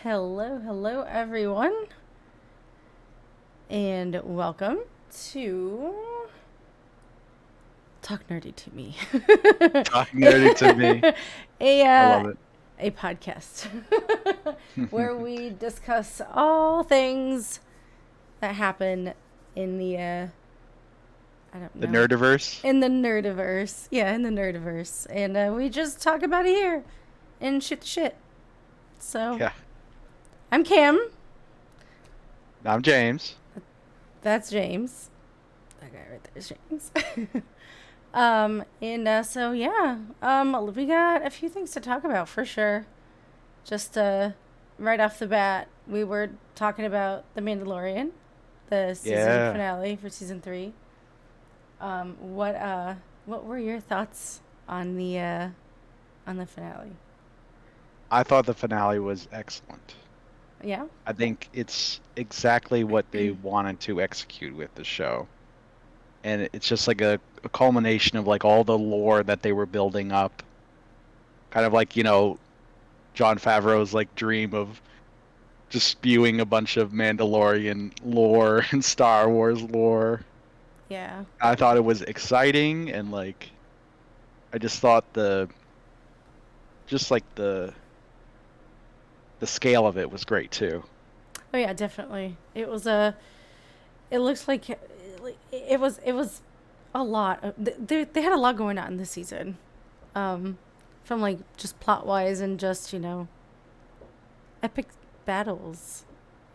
Hello, everyone, and welcome to Talk Nerdy to Me, Talk nerdy to me. a I love it. a podcast where we discuss all things that happen in the I don't The know, nerdiverse. in the nerdiverse. Yeah, in the nerdiverse, and we just talk about it here and shoot the shit. So Yeah. I'm Cam. I'm James. That's James. That guy right there is James. And so yeah, we got a few things to talk about for sure. Just right off the bat, we were talking about the Mandalorian, the season Yeah. finale for season 3. What were your thoughts on the finale? I thought the finale was excellent. Yeah. I think it's exactly what they wanted to execute with the show. And it's just like a culmination of like all the lore that they were building up. Kind of like, John Favreau's like dream of just spewing a bunch of Mandalorian lore and Star Wars lore. Yeah. I thought it was exciting and like I just thought the scale of it was great too. Oh yeah, definitely. It was a. It looks like it was a lot. They had a lot going on this season, um, from like just plot wise and just epic battles,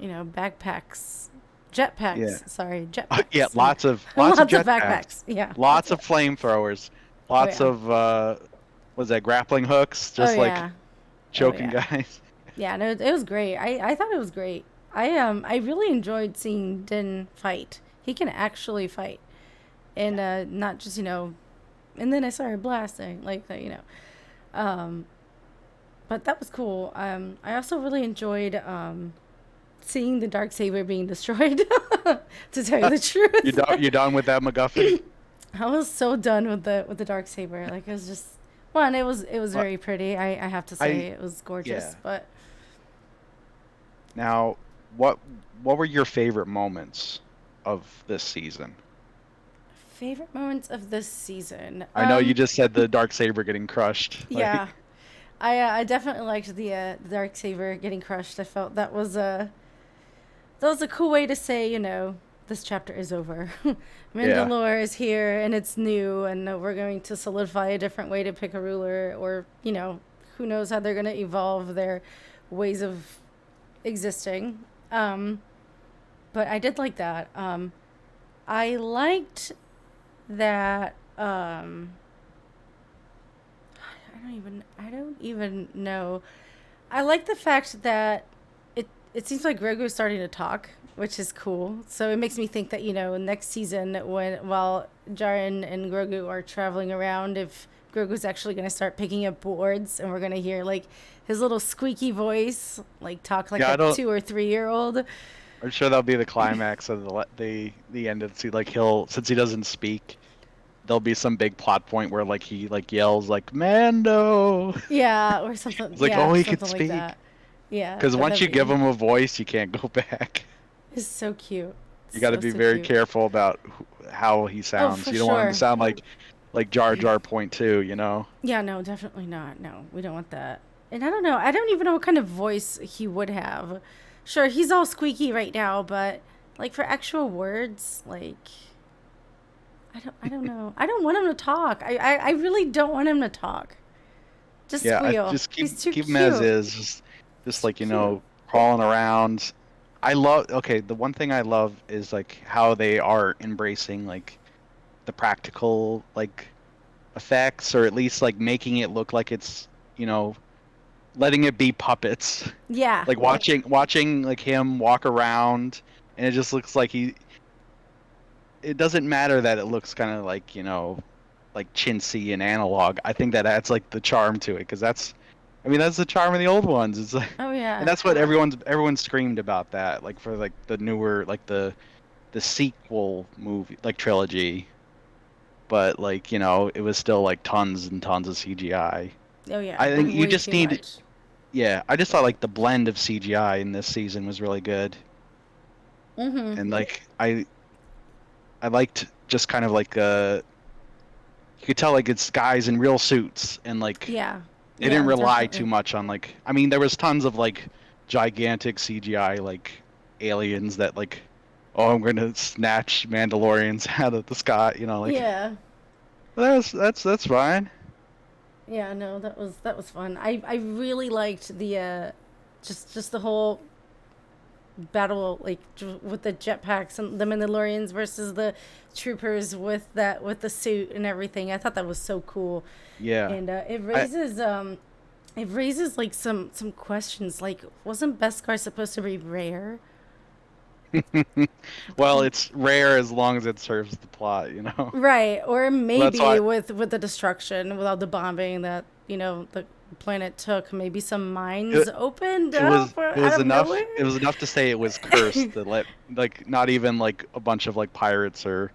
backpacks, Yeah. jetpacks. Sorry, Yeah, jetpacks. lots of Lots of jetpacks, backpacks. Yeah, that's lots of it. flamethrowers, Oh lots yeah. of was that grappling hooks, Oh just like yeah. Oh choking yeah. guys. Yeah. No, it was great. I thought it was great. I really enjoyed seeing Din fight. He can actually fight, and Yeah. not just. And then I started blasting like that. Um, but that was cool. I also really enjoyed seeing the dark saber being destroyed. To tell you the You truth, done you done with that MacGuffin? I was so done with the dark saber. Like it was just one. It was Well, very pretty. I have to I say it was yeah. gorgeous. But Now, what what were your favorite moments of this season? favorite moments of this season. I know you just said the dark saber getting crushed. Yeah, Like, I definitely liked the dark saber getting crushed. I felt that was a cool way to say, this chapter is over. yeah. Mandalore is here and it's new, and we're going to solidify a different way to pick a ruler, or, who knows how they're going to evolve their ways of existing. Um, but I did like that. I liked that. I don't even know. I like the fact that it seems like Grogu is starting to talk, which is cool. So it makes me think that next season, while Jaren and Grogu are traveling around, if Grogu's actually going to start picking up boards, and we're going to hear like his little squeaky voice, like talk like Yeah, a I don't 2 or 3 year old. I'm sure that'll be the climax of the end of the season. Like he'll since he doesn't speak, there'll be some big plot point where like he like yells like Mando. Yeah, or something. It's like, Yeah, oh, he could something like speak. that. Yeah, Because once that'd you give be. him a voice, you can't go back. It's so cute. You got to So be so very cute. careful about how he Oh, sounds. for You don't want him to sure. sound like Jar Jar Point Two, you know? Yeah, no, definitely not. No, we don't want that. And I don't know. I don't even know what kind of voice he would have. Sure, he's all squeaky right now, but like for actual words, like I don't know. I don't want him to talk. I really don't want him to talk. Just Yeah, squeal. just keep He's too keep him as cute. is. Just He's too like cute. crawling around. I love. Okay, the one thing I love is like how they are embracing like the practical like effects, or at least like making it look like it's you know letting it be puppets. Yeah. Like watching like him walk around, and it just looks like he. It doesn't matter that it looks kind of like like chintzy and analog. I think that adds like the charm to it because I mean that's the charm of the old ones. It's like, Oh and yeah. that's what everyone screamed about that like for like the newer like the sequel movie like trilogy, but it was still like tons and tons of CGI. Oh yeah. I think you Way just too need much. yeah, I just thought like the blend of CGI in this season was really good, Mm-hmm. and like I liked just kind of like you could tell like it's guys in real suits, and like Yeah. they didn't Yeah, rely too definitely. much on like, I mean, there was tons of like gigantic CGI like aliens that like, oh, I'm gonna snatch Mandalorians out of the sky, like. Yeah. But that's fine. Yeah, no, that was fun. I really liked the just the whole battle like with the jetpacks and the Mandalorians versus the troopers with the suit and everything. I thought that was so cool. Yeah. And I it raises like some questions like wasn't Beskar supposed to be rare? well, it's rare as long as it serves the plot. Right, or That's maybe why with the destruction, without the bombing that the planet took, maybe some mines it, opened it was up it out was of enough nowhere. it was enough to say it was cursed that let like not even like a bunch of like pirates or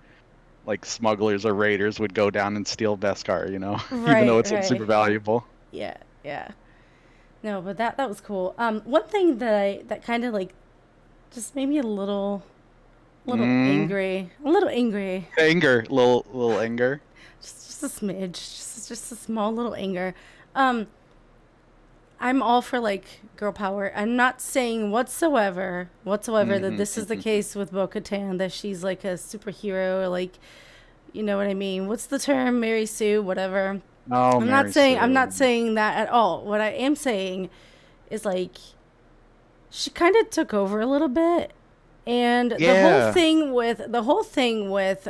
like smugglers or raiders would go down and steal Beskar, even though Right, it's like right. super valuable. Yeah, yeah. No, but that was cool. One thing that kind of like just made me a little Mm, angry, a little angry, anger, little anger. just a smidge, just a small little anger. Um, I'm all for like girl power. I'm not saying whatsoever that this is the Hmm. case with Bo-Katan, that she's like a superhero, or like you know what I mean. What's the term? Mary Sue, whatever. Oh, Mary I'm Sue. not saying that at all. What I am saying is like she kind of took over a little bit, and Yeah. the whole thing with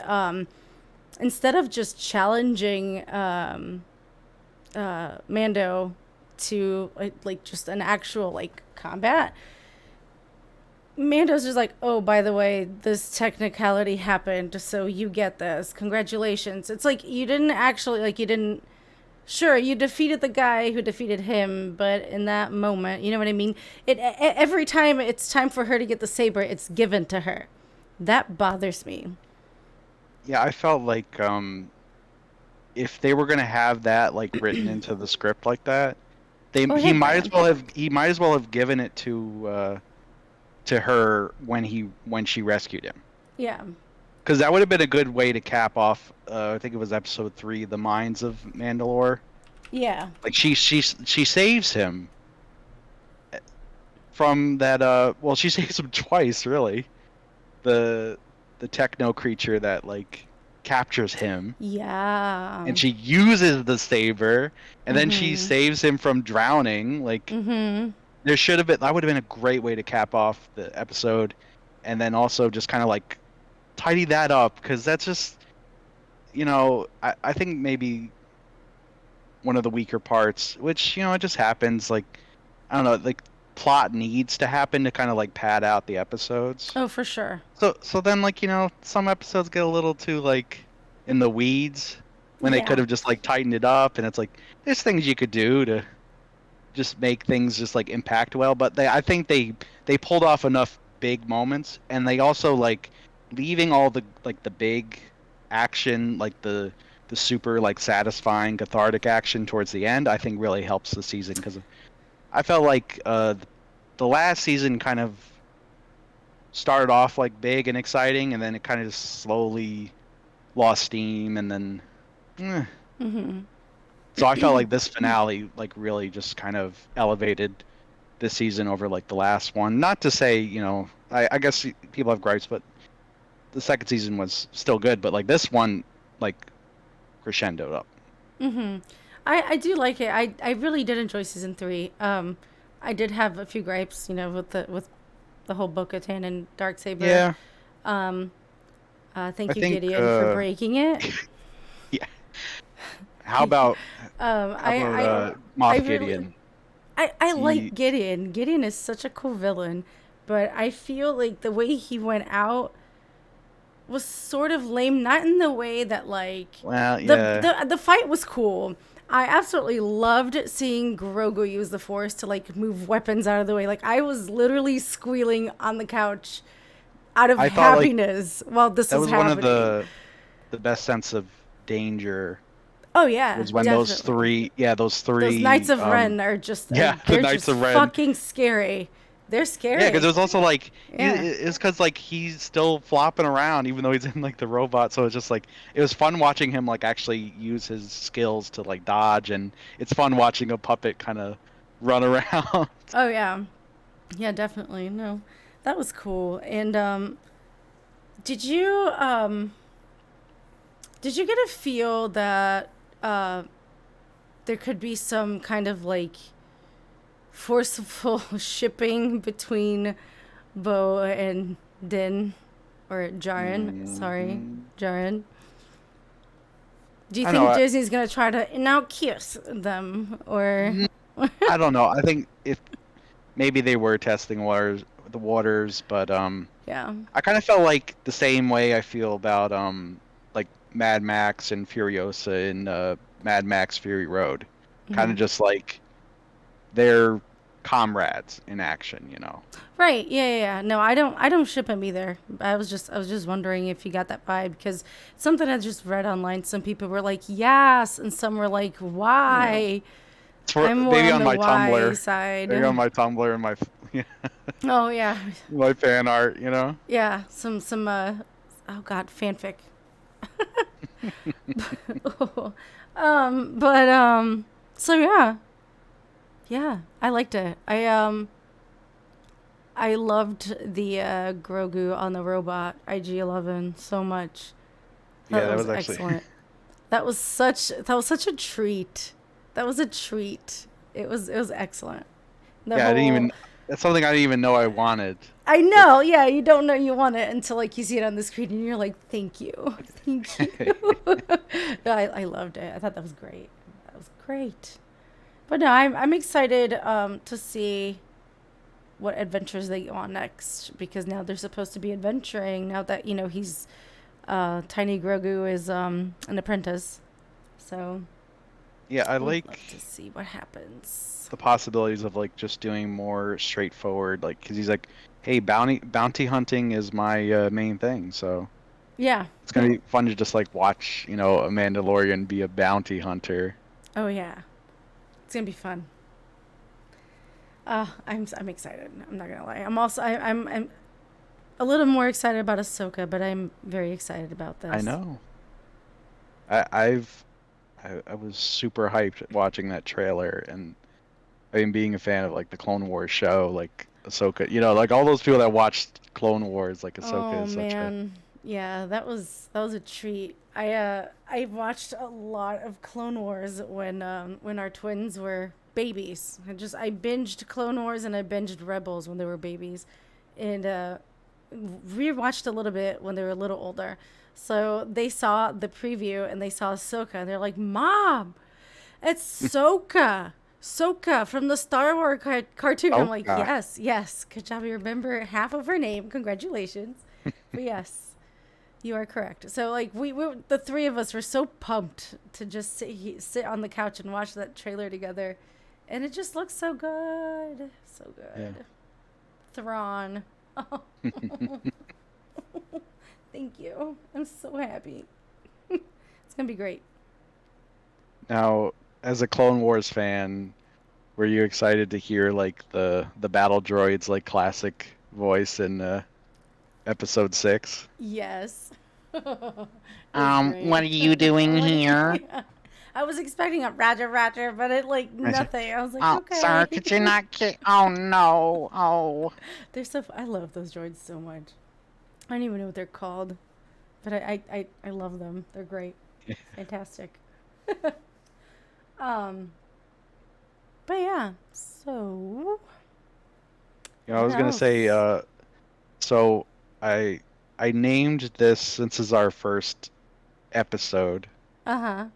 instead of just challenging Mando to like just an actual like combat, Mando's just like, oh, by the way, this technicality happened, so you get this. Congratulations. It's like you didn't actually like you didn't. Sure, you defeated the guy who defeated him, but in that moment, you know what I mean. Every time it's time for her to get the saber, it's given to her. That bothers me. Yeah, I felt like if they were gonna have that like written into the script like that, they Oh, hey, Brian. he might as well have given it to her when she rescued him. Yeah, Because that would have been a good way to cap off. I think it was episode 3, the Mines of Mandalore. yeah, Like she saves him from that. Well, she saves him twice, really. The the techno creature that like captures him, yeah. and she uses the saber, and then she Mhm. saves him from drowning. Like Mhm. there should have been. That would have been a great way to cap off the episode, and then also just kind of like tidy that up because that's just I think maybe one of the weaker parts, which it just happens. Like I don't know, like plot needs to happen to kind of like pad out the episodes. Oh, for sure. So then like some episodes get a little too like in the weeds when they could Yeah. have just like tightened it up, and it's like there's things you could do to just make things just like impact well, but I think they pulled off enough big moments, and they also like leaving all the like the big action, like the super like satisfying cathartic action towards the end. I think really helps the season because I felt like the last season kind of started off like big and exciting, and then it kind of just slowly lost steam, and then eh. Mhm. So I felt like this finale like really just kind of elevated this season over like the last one. Not to say, I guess people have gripes, but the second season was still good. But like this one, like crescendoed up. Mhm. I do like it. I really did enjoy season 3. I did have a few gripes, with the whole Bo-Katan and Darksaber. Yeah, Um, I thank you, think. Gideon, for breaking it. Yeah. How about um, how I about I I Moff really Gideon? I He, like Gideon. Gideon is such a cool villain, but I feel like the way he went out was sort of lame. Not in the way that like well, yeah. the fight was cool. I absolutely loved seeing Grogu use the Force to like move weapons out of the way. Like I was literally squealing on the couch out of I thought like happiness while this that was was one of happening. the best sense of danger. Oh yeah, Was when those definitely. three, yeah, those Those Knights three, of Ren are just yeah, the they're Knights just of Ren. fucking scary. They're Yeah, because scary. it was also like Yeah. it's because like he's still flopping around even though he's in like the robot. So it's just like it was fun watching him like actually use his skills to like dodge, and it's fun watching a puppet kind of run around. Oh yeah. Yeah, definitely. No. That was cool. And did you did you get a feel that uh there could be some kind of like forceful shipping between Bo and Din or Jaren? Sorry, Hmm. Jaren. Do you I know. think Disney's gonna try to now kiss them or? I don't know. I think if maybe they were testing the waters, but Yeah. I kind of felt like the same way I feel about like Mad Max and Furiosa in Mad Max Fury Road. Kind Hmm. of just like they're comrades in action, you know. Right. Yeah, yeah, yeah. No, I don't ship him either. I was just wondering if you got that vibe because something I just read online. Some people were like, yes, and some were like, Yeah. why? It's for I'm more maybe on on the my why Tumblr, maybe on side. my Tumblr and my yeah, Oh yeah, my fan art, you know. yeah. Some oh god, fanfic. But so yeah, yeah. I liked it. I loved the Grogu on the robot IG-11 so much. Yeah, That that was was actually excellent. That was such a treat. That was a treat. It was excellent. The yeah. I didn't whole even. That's something I didn't even know I wanted. I With know, yeah, you don't know you want it until like you see it on the screen and you're like, thank you. Thank you. No, I loved it. I thought that was great. That was great. But no, I'm excited to see what adventures they go on next because now they're supposed to be adventuring now that, you know, he's Tiny Grogu is an apprentice. So yeah, I I would love to like see what happens. the possibilities of like just doing more straightforward, like because he's like, hey, bounty hunting is my main thing, so Yeah. it's gonna be fun to just like watch, you know, a Mandalorian be a bounty hunter. Oh yeah. It's gonna be fun. I'm excited. I'm not gonna lie. I'm a little more excited about Ahsoka, but I'm very excited about I this. know. I've I was super hyped watching that trailer, and I mean being a fan of like the Clone Wars show, like Ahsoka, you know, like all those people that watched Clone Wars, like Ahsoka Oh is such a man, yeah, that was a treat. I watched a lot of Clone Wars when our twins were babies. I binged Clone Wars and I binged Rebels when they were babies, and rewatched a little bit when they were a little older. So they saw the preview and they saw Ahsoka and they're like, "Mom, it's Soka. Soka from the Star Wars cartoon." I'm oh like, god. yes, yes. Good job. You remember half of her name. Congratulations. But yes, you are correct. So, like, we the three of us were so pumped to just sit on the couch and watch that trailer together. And it just looks so good. So Yeah. good. Thrawn. Oh, thank you. I'm so happy. It's going to be great. Now, as a Clone Wars fan, were you excited to hear like the battle droids like classic voice in episode 6? Yes. It was What great. are you doing What? here? Yeah. I was expecting a Roger Roger, but it like I said, nothing. I was like, oh, sir, okay. could you not get? Oh no, oh. They're so. I love those droids so much. I don't even know what they're called, but I love them. They're great, fantastic. Um, but yeah. So I what was gonna say, else? so I I named this since it's our first episode. Uh huh.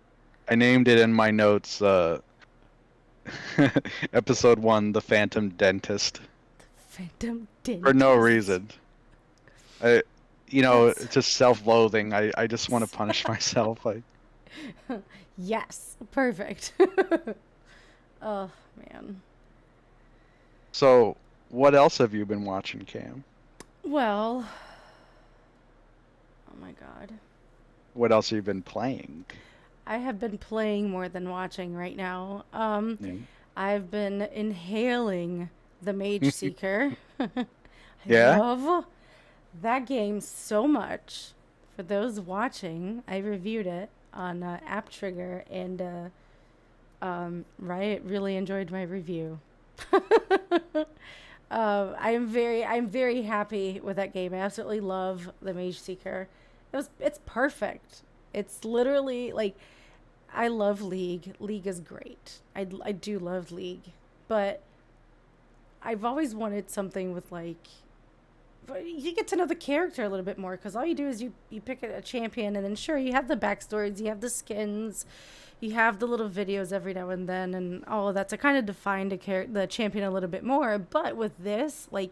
I named it in my notes, episode 1, the Phantom Dentist, Phantom for no dentist. reason. I, you know, That's it's just self-loathing. I just want to punish myself. yes, perfect. Oh man. So, what else have you been watching, Cam? Well, oh my god. What else have you been playing? I have been playing more than watching right now. Yeah. I've been inhaling the Mageseeker. I Yeah. love that game so much. For those watching, I reviewed it on App Trigger, and Riot really enjoyed my review. I'm very happy with that game. I absolutely love the Mage Seeker. It's perfect. It's literally like I love League. League is great. I do love League, but I've always wanted something with like you get to know the character a little bit more because all you do is you pick a champion and then sure you have the backstories, you have the skins, you have the little videos every now and then and all of that to kind of define the champion a little bit more. But with this, like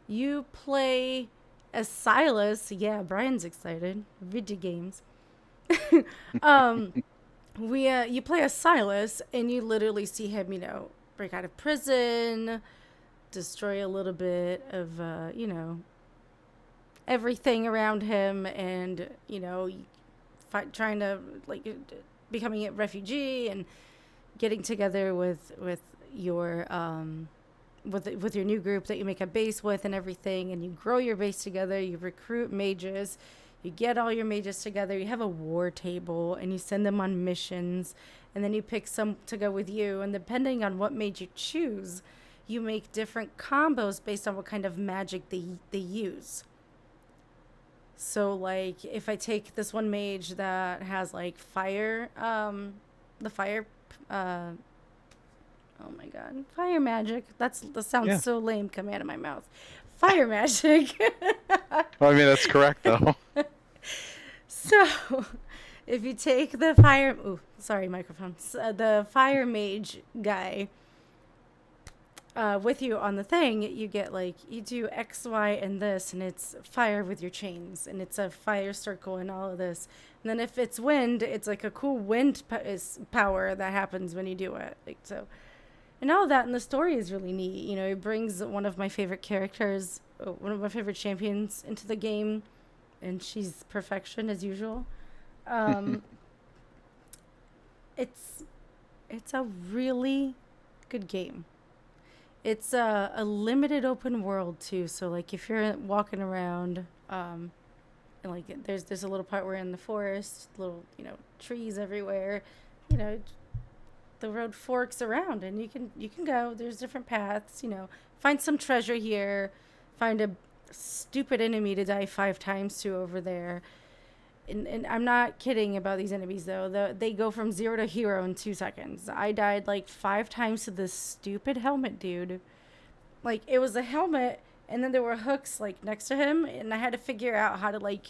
you play as Silas, yeah, Brian's excited. Video games. um, we you play as Silas and you literally see him, break out of prison, destroy a little bit of everything around him, and trying to like becoming a refugee and getting together with your with your new group that you make a base with and everything, and you grow your base together, you recruit mages, you get all your mages together, you have a war table and you send them on missions, and then you pick some to go with you, and depending on what mage you choose, you make different combos based on what kind of magic they use. So like if I take this one mage that has like fire, the fire, uh, oh my god, fire magic. That sounds Yeah. so lame coming out of my mouth. Fire magic. Well, I mean, that's correct though. So if you take the fire, ooh, sorry, microphone. The fire mage guy with you on the thing, you get like you do X, Y, and this, and it's fire with your chains, and it's a fire circle and all of this. And then if it's wind, it's like a cool wind is power that happens when you do it. Like so, and all of that, and the story is really neat. It brings one of my favorite characters, one of my favorite champions, into the game, and she's perfection as usual. Um, it's it's a really good game. It's a limited open world too. So like if you're walking around, and like there's a little part where in the forest, little trees everywhere, you know the road forks around, and you can go. There's different paths. Find some treasure here, find a stupid enemy to die 5 times to over there. And I'm not kidding about these enemies though. They go from zero to hero in 2 seconds. I died like 5 times to this stupid helmet dude. Like it was a helmet, and then there were hooks like next to him, and I had to figure out how to like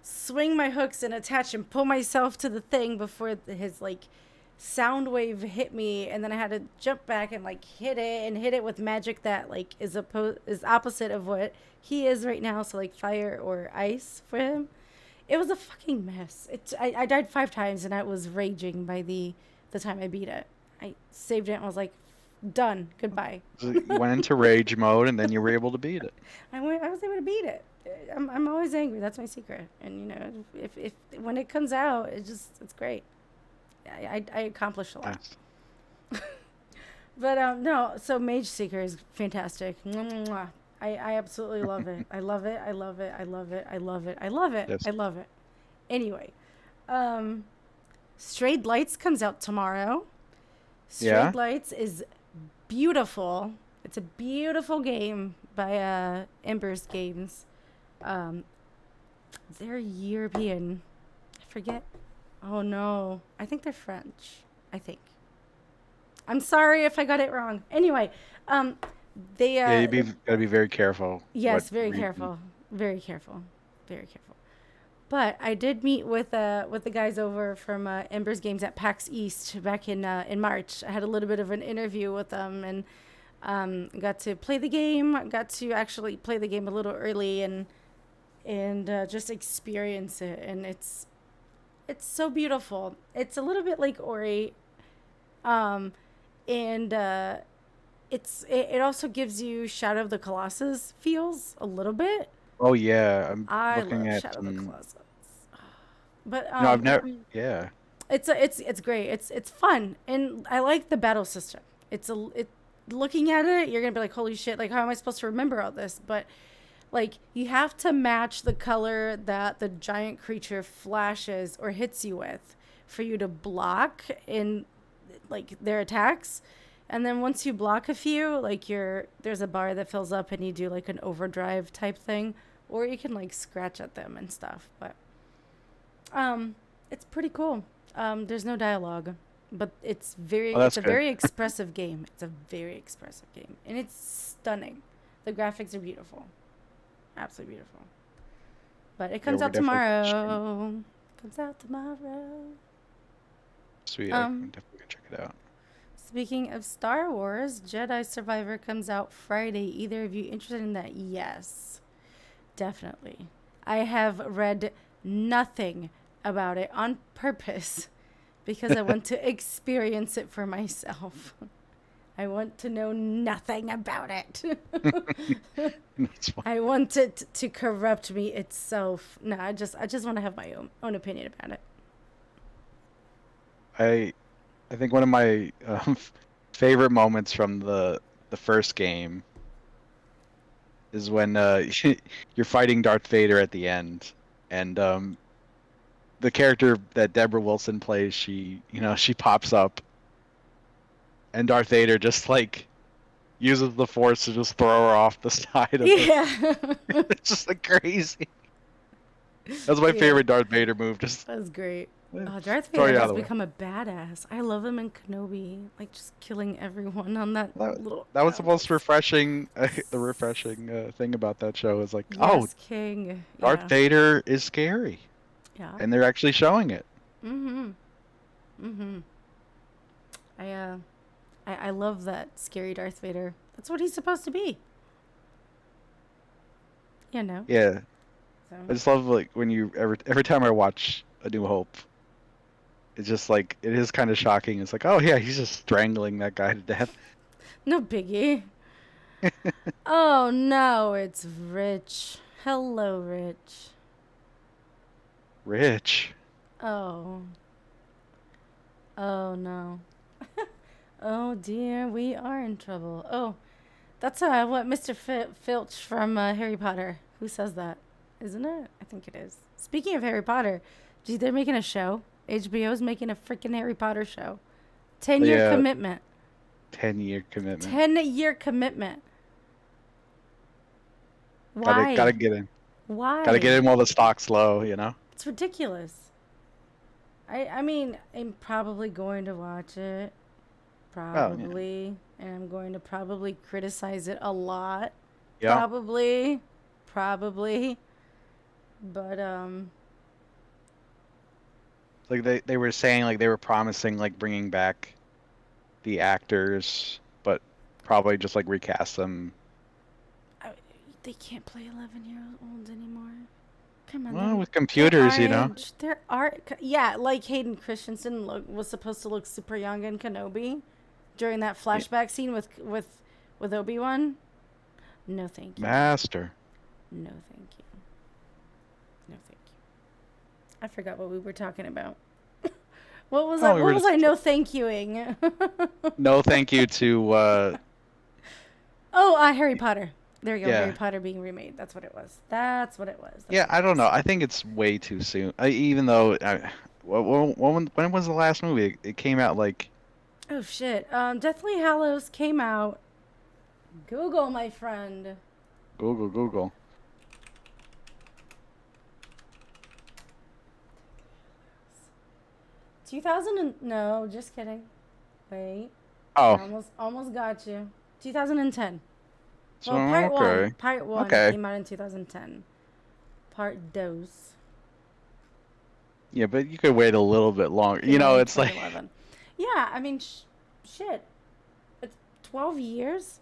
swing my hooks and attach and pull myself to the thing before his like sound wave hit me, and then I had to jump back and like hit it with magic that like is opposite of what he is right now. So like fire or ice for him. It was a fucking mess. I died 5 times and I was raging by the time I beat it. I saved it and was like, done. Goodbye. So you went into rage mode, and then you were able to beat it. I was able to beat it. I'm always angry. That's my secret. And if when it comes out, it's great. I accomplished a lot. Nice. But no, so Mage Seeker is fantastic. Mwah. I absolutely love it. I love it. I love it. I love it. I love it. I love it. Yes. I love it. Anyway, um, Strayed Lights comes out tomorrow. Yeah. Strayed Lights is beautiful. It's a beautiful game by Embers Games. Um, they're European. I forget. Oh no, I think they're French. I think. I'm sorry if I got it wrong. Anyway, they Yeah, gotta be very careful. yes, What very region? careful, very careful, very careful. But I did meet with the guys over from Embers Games at PAX East back in March. I had a little bit of an interview with them, and got to play the game. Got to actually play the game a little early, and just experience it. And it's so beautiful. It's a little bit like Ori, um, and it also gives you Shadow of the Colossus feels a little bit. Oh yeah, I'm I looking love at Shadow of the some. Colossus. But No, I've never. Yeah. It's great. It's fun, and I like the battle system. Looking at it, you're gonna be like, holy shit! Like, how am I supposed to remember all this? But like, you have to match the color that the giant creature flashes or hits you with for you to block in like their attacks. And then once you block a few, like there's a bar that fills up and you do like an overdrive type thing, or you can like scratch at them and stuff. But um, it's pretty cool. There's no dialogue, but Oh, it's that's a good. very expressive game. It's a very expressive game, and it's stunning. The graphics are beautiful, absolutely beautiful. But it Yeah, comes we're out definitely gonna stream. tomorrow. Comes out tomorrow. Sweet, I'm Um, definitely gonna check it out. Speaking of Star Wars, Jedi Survivor comes out Friday. Either of you interested in that? Yes, definitely. I have read nothing about it on purpose because I want to experience it for myself. I want to know nothing about it. That's fine. I want it to corrupt me itself. No, I just want to have my own opinion about it. I I think one of my favorite moments from the first game is when you're fighting Darth Vader at the end, and the character that Deborah Wilson plays, she pops up, and Darth Vader just like uses the Force to just throw her off the side of the. Yeah. It's just like crazy. That's my Yeah. favorite Darth Vader move. Just That was great. Oh, Darth throw Vader you out has of the way. become a badass. I love him in Kenobi, like just killing everyone on that That, little that was the most outpost. refreshing, the refreshing thing about that show is like, oh, Yes, King. Darth Yeah, Vader is scary, yeah. and they're actually showing it. Mhm. Mhm. I I love that scary Darth Vader. That's what he's supposed to be. You know. Yeah, So. I just love like when you every time I watch A New Hope, it's just like it is kind of shocking. It's like, oh yeah, he's just strangling that guy to death. No biggie. Oh no, it's Rich. Hello, Rich. Rich. Oh. Oh no. Oh dear, we are in trouble. Oh, that's what Mr. Filch from Harry Potter. Who says that? Isn't it? I think it is. Speaking of Harry Potter, gee, they're making a show. HBO's making a freaking Harry Potter show. 10-year Yeah, commitment. 10-year commitment. 10-year commitment. Gotta Why? get in. Gotta get Why? in while the stock's low. It's ridiculous. I mean, I'm probably going to watch it. Oh yeah. Probably. And I'm going to probably criticize it a lot. Yeah. Probably. Probably. But Like they were saying like they were promising like bringing back the actors, but probably just like recast them. I, they can't play 11-year-olds anymore. Come on, Well, with they're our computers. age. They're our yeah, like Hayden Christensen was supposed to look super young in Kenobi during that Yeah, flashback scene with Obi-Wan. No, thank you. Master. No, thank you. No, thank you. I forgot what we were talking about. What was I? Oh, we What were was just I? No, thank youing. no thank you to Oh, Harry Potter. There we go. Harry yeah. Potter being remade. That's what it was. That's what it was. That's Yeah, what I it don't know. was. I think it's way too soon. Even though when was the last movie? It came out like Oh shit. Deathly Hallows came out. Google, my friend. Google. 2000 no, just kidding. Wait. I Oh, almost got you. 2010. so Well, part one. okay. Part one Okay. came out in 2010. Part dos. Yeah, but you could wait a little bit longer. Came out in It's like 2011. Yeah, I mean, shit. It's 12 years.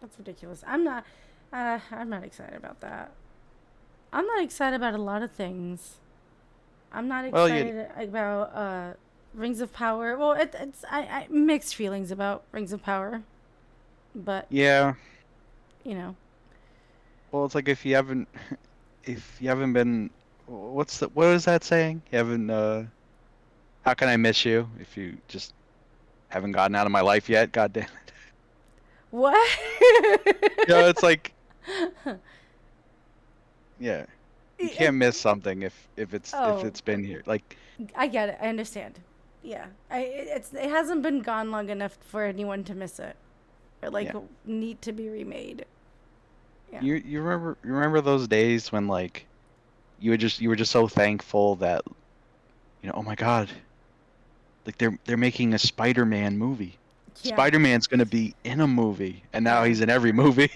That's ridiculous. I'm not excited about that. I'm not excited about a lot of things. I'm not well, you excited about Rings of Power. Well, it's I mixed feelings about Rings of Power, but yeah. you know, Well, it's like if you haven't been what is that saying? You haven't How can I miss you if you just haven't gotten out of my life yet? God damn it. What? It's like, yeah, you can't miss something if Oh, it's been here. Like, I get it. I understand. Yeah, it hasn't been gone long enough for anyone to miss it or like yeah. need to be remade. Yeah. You remember those days when like you were just so thankful that oh my God, like they're making a Spider-Man movie. Yeah. Spider-Man's gonna be in a movie, and now Yeah. he's in every movie.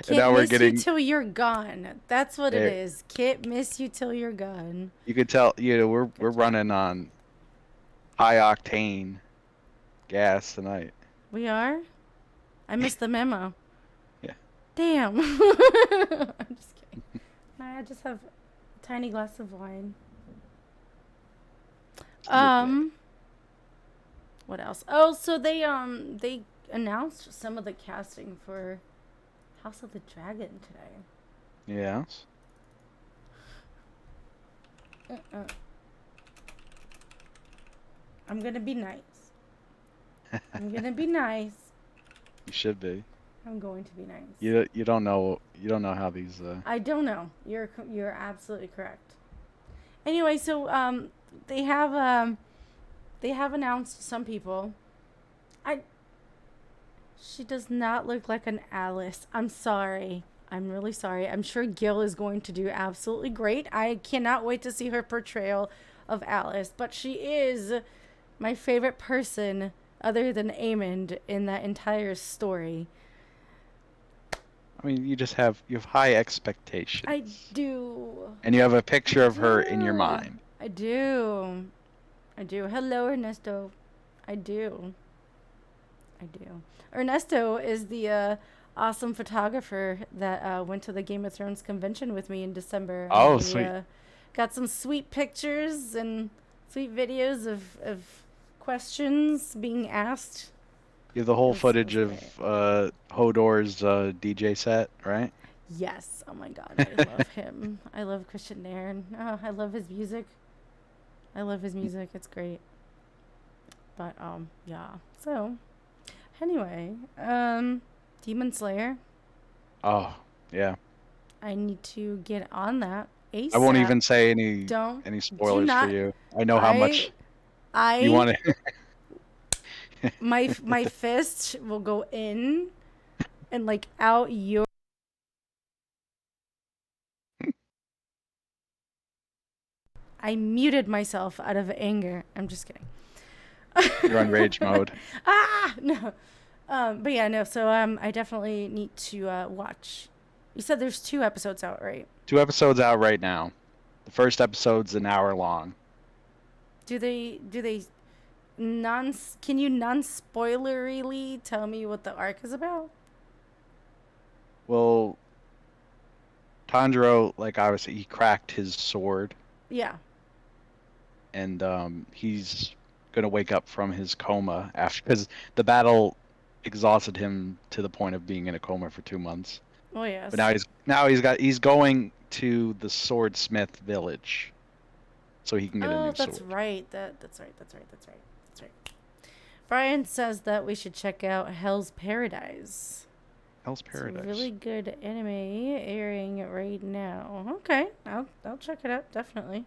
And Can't now we're miss you getting till you're gone. That's what it there. is. Can't miss you till you're gone. You could tell, we're Good job. running on high octane gas tonight. We are? I missed the memo. Yeah, Damn. I'm just kidding. I just have a tiny glass of wine. s'il vous plaît. Um, what else? Oh, so they announced some of the casting for House of the Dragon today. Yes. Uh-uh. I'm gonna be nice. I'm gonna be nice. You should be. I'm going to be nice. You don't know how these I don't know. You're absolutely correct. Anyway, so they have announced some people. I She does not look like an Alice. I'm sorry. I'm really sorry. I'm sure Gil is going to do absolutely great. I cannot wait to see her portrayal of Alice, but she is my favorite person other than Aemond in that entire story. I mean, you have high I expectations, do. and you have a I picture of her in your do. mind. I do. I do. Hello, Ernesto. I do. I do. Ernesto is the awesome photographer that went to the Game of Thrones convention with me in December, and Oh, we sweet. got some sweet pictures and sweet videos of questions being asked. You have the It whole was it footage was great. of Hodor's DJ set, right? Yes. Oh my God, I love him. I love Christian Nairn. Oh, I love his music. I love his music. It's great. But yeah. So anyway, Demon Slayer. Oh, yeah. I need to get on that I won't ASAP. even say any Don't any do spoilers for not. you. I know how I much you I want to. my fist will go in and like out your. I muted myself out of anger. I'm just kidding. You're on rage mode. No. But yeah, no. So I definitely need to watch. You said there's 2 episodes out, right? 2 episodes out right now. The first episode's an hour long. Do they non can you non spoilerily tell me what the arc is about? Well, Tanjiro, like obviously, he cracked his sword, Yeah. and he's gonna wake up from his coma after because the battle exhausted him to the point of being in a coma for 2 months. Oh But yes. now he's going to the swordsmith village so he can get a Oh, new that's sword. right. That's right. That's right. That's right. That's right. Brian says that we should check out Hell's Paradise. Hell's It's a really Paradise. good anime airing right now. Okay, I'll check it out definitely.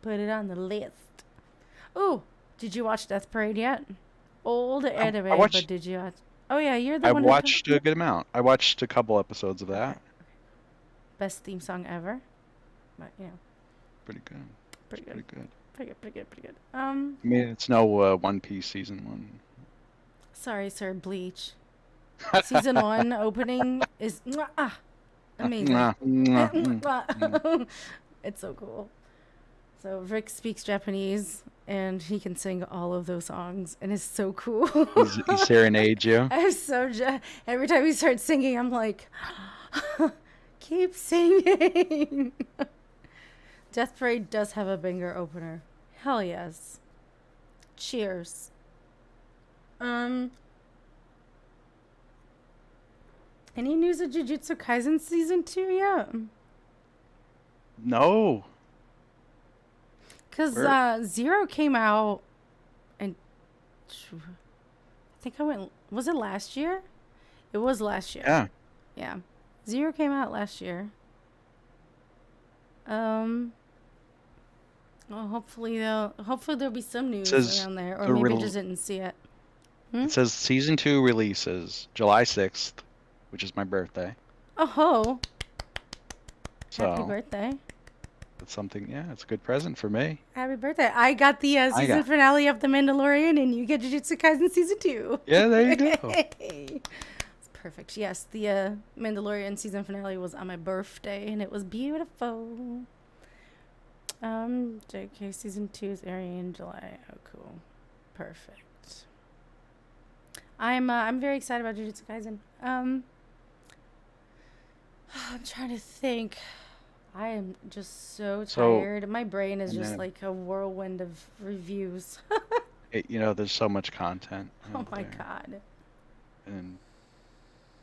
Put it on the list. Oh, did you watch Death Parade yet? Old I anime, but watched did you watch? Oh yeah, you're the I one who told. watched a good amount. I watched a couple episodes of Okay, that. best theme song ever. But Pretty good. It's pretty good, pretty good. pretty good, pretty good, pretty good. I mean, it's no One Piece season one. Sorry, sir. Bleach season one opening is amazing. Mwah, mwah, mm. It's so cool. So Rick speaks Japanese and he can sing all of those songs and it's so cool. He serenades you. I'm so every time he starts singing, I'm like, keep singing. Death Parade does have a banger opener. Hell yes. Cheers. Um, any news of Jujutsu Kaisen season 2 yet? No. Because Where? Zero came out, and I think I went. Was it last year? It was last year. Yeah. Yeah, Zero came out last year. Um, well, hopefully there'll be some It news says around there, or the maybe I re- just didn't see it. Hmm? it says season 2 releases July 6th, which is my birthday. Oh ho! Happy So birthday! it's something. Yeah, it's a good present for me. Happy birthday! I got the I season got. finale of The Mandalorian, and you get Jujutsu Kaisen season 2. Yeah, there you go. It's perfect. Yes, the Mandalorian season finale was on my birthday, and it was beautiful. JK season 2 is airing in July. Oh, cool. Perfect. I'm very excited about Jujutsu Kaisen. I'm trying to think. I am just so So tired. My brain is and just then like a whirlwind of reviews. there's so much content Oh out my there, god. and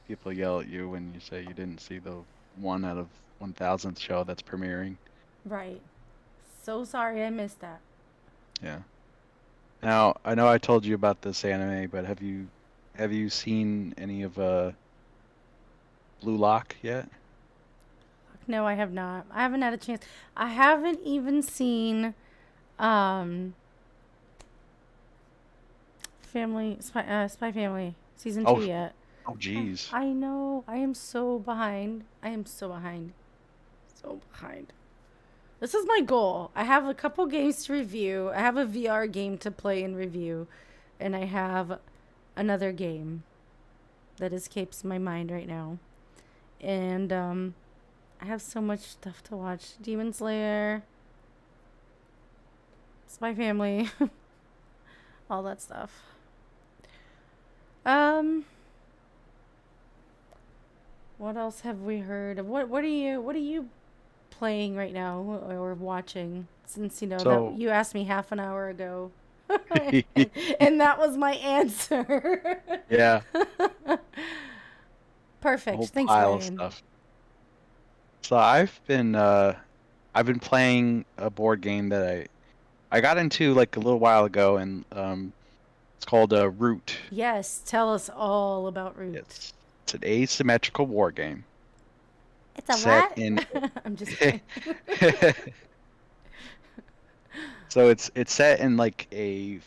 people yell at you when you say you didn't see the 1 out of 1,000th show that's premiering. Right. So sorry I missed that. Yeah. Now I know I told you about this anime, but have you seen any of Blue Lock yet? No, I have not. I haven't had a chance. I haven't even seen um Spy Family season 2 Oh, yet. oh, geez. I know. I am so behind. I am so behind. So behind. This is my goal. I have a couple games to review. I have a VR game to play and review, and I have another game that escapes my mind right now. And I have so much stuff to watch. Demon Slayer, Spy Family, all that stuff. Um, what else have we heard? What are you playing right now or watching? Since you know that So, you asked me half an hour ago, and that was my answer. yeah, a Perfect. whole Thanks, pile of Ryan. stuff. So I've been playing a board game that I got into like a little while ago, and it's called Root. Yes, tell us all about Root. It's an asymmetrical war game It's a set what? in. I'm just kidding. So it's set in like a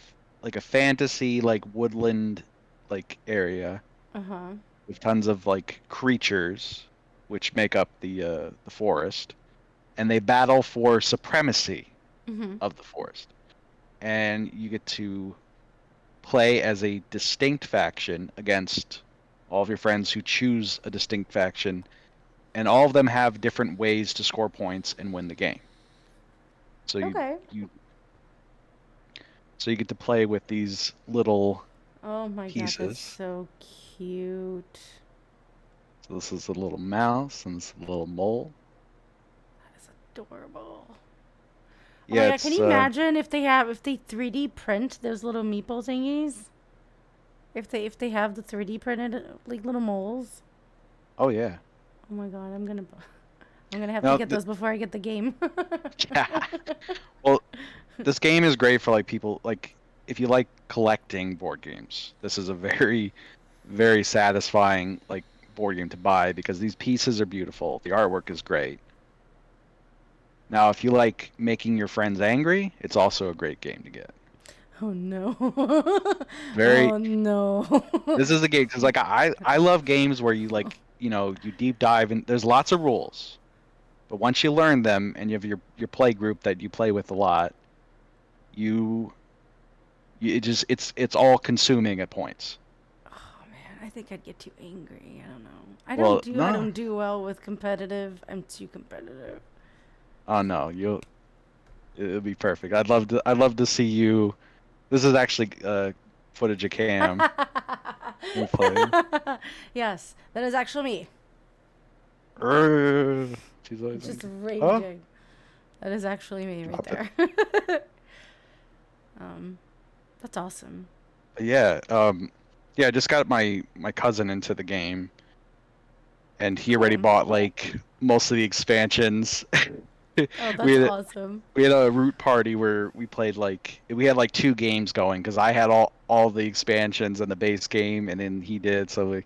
fantasy like woodland like area Uh huh. with tons of like creatures which make up the forest, and they battle for supremacy Mhm. of the forest. And you get to play as a distinct faction against all of your friends who choose a distinct faction, and all of them have different ways to score points and win the game. So Okay. you so you get to play with these little Oh my god, that's pieces. so cute. So this is a little mouse and this is a little mole. That is adorable. Oh my Yeah, god, can it's you imagine if they 3D print those little meeple thingies? If they have the 3D printed like little moles? oh yeah. Oh my god, I'm gonna have to Now get those before I get the game. yeah. Well, this game is great for like people like if you like collecting board games. This is a very satisfying like board game to buy because these pieces are beautiful. The artwork is great. Now, if you like making your friends angry, it's also a great game to get. Oh no. Very Oh no. This is a game because like I love games where you like you deep dive and there's lots of rules, but once you learn them and you have your play group that you play with a lot, you, it just it's all consuming at points. Oh man, I think I'd get too angry. I don't know. I don't Well, do I no, don't do well with competitive. I'm too competitive. oh no, it'll be perfect. I'd love to see you. This is actually footage of Cam me playing. Yes, that is actually me. She's always Just angry. Oh, raging. That is actually me right drop it. there. um, that's awesome. Yeah, yeah. I just got my cousin into the game, and he already Cool. bought like most of the expansions. Oh, we that's had awesome. we had a root party where we had like two games going because I had all the expansions and the base game, and then he did. So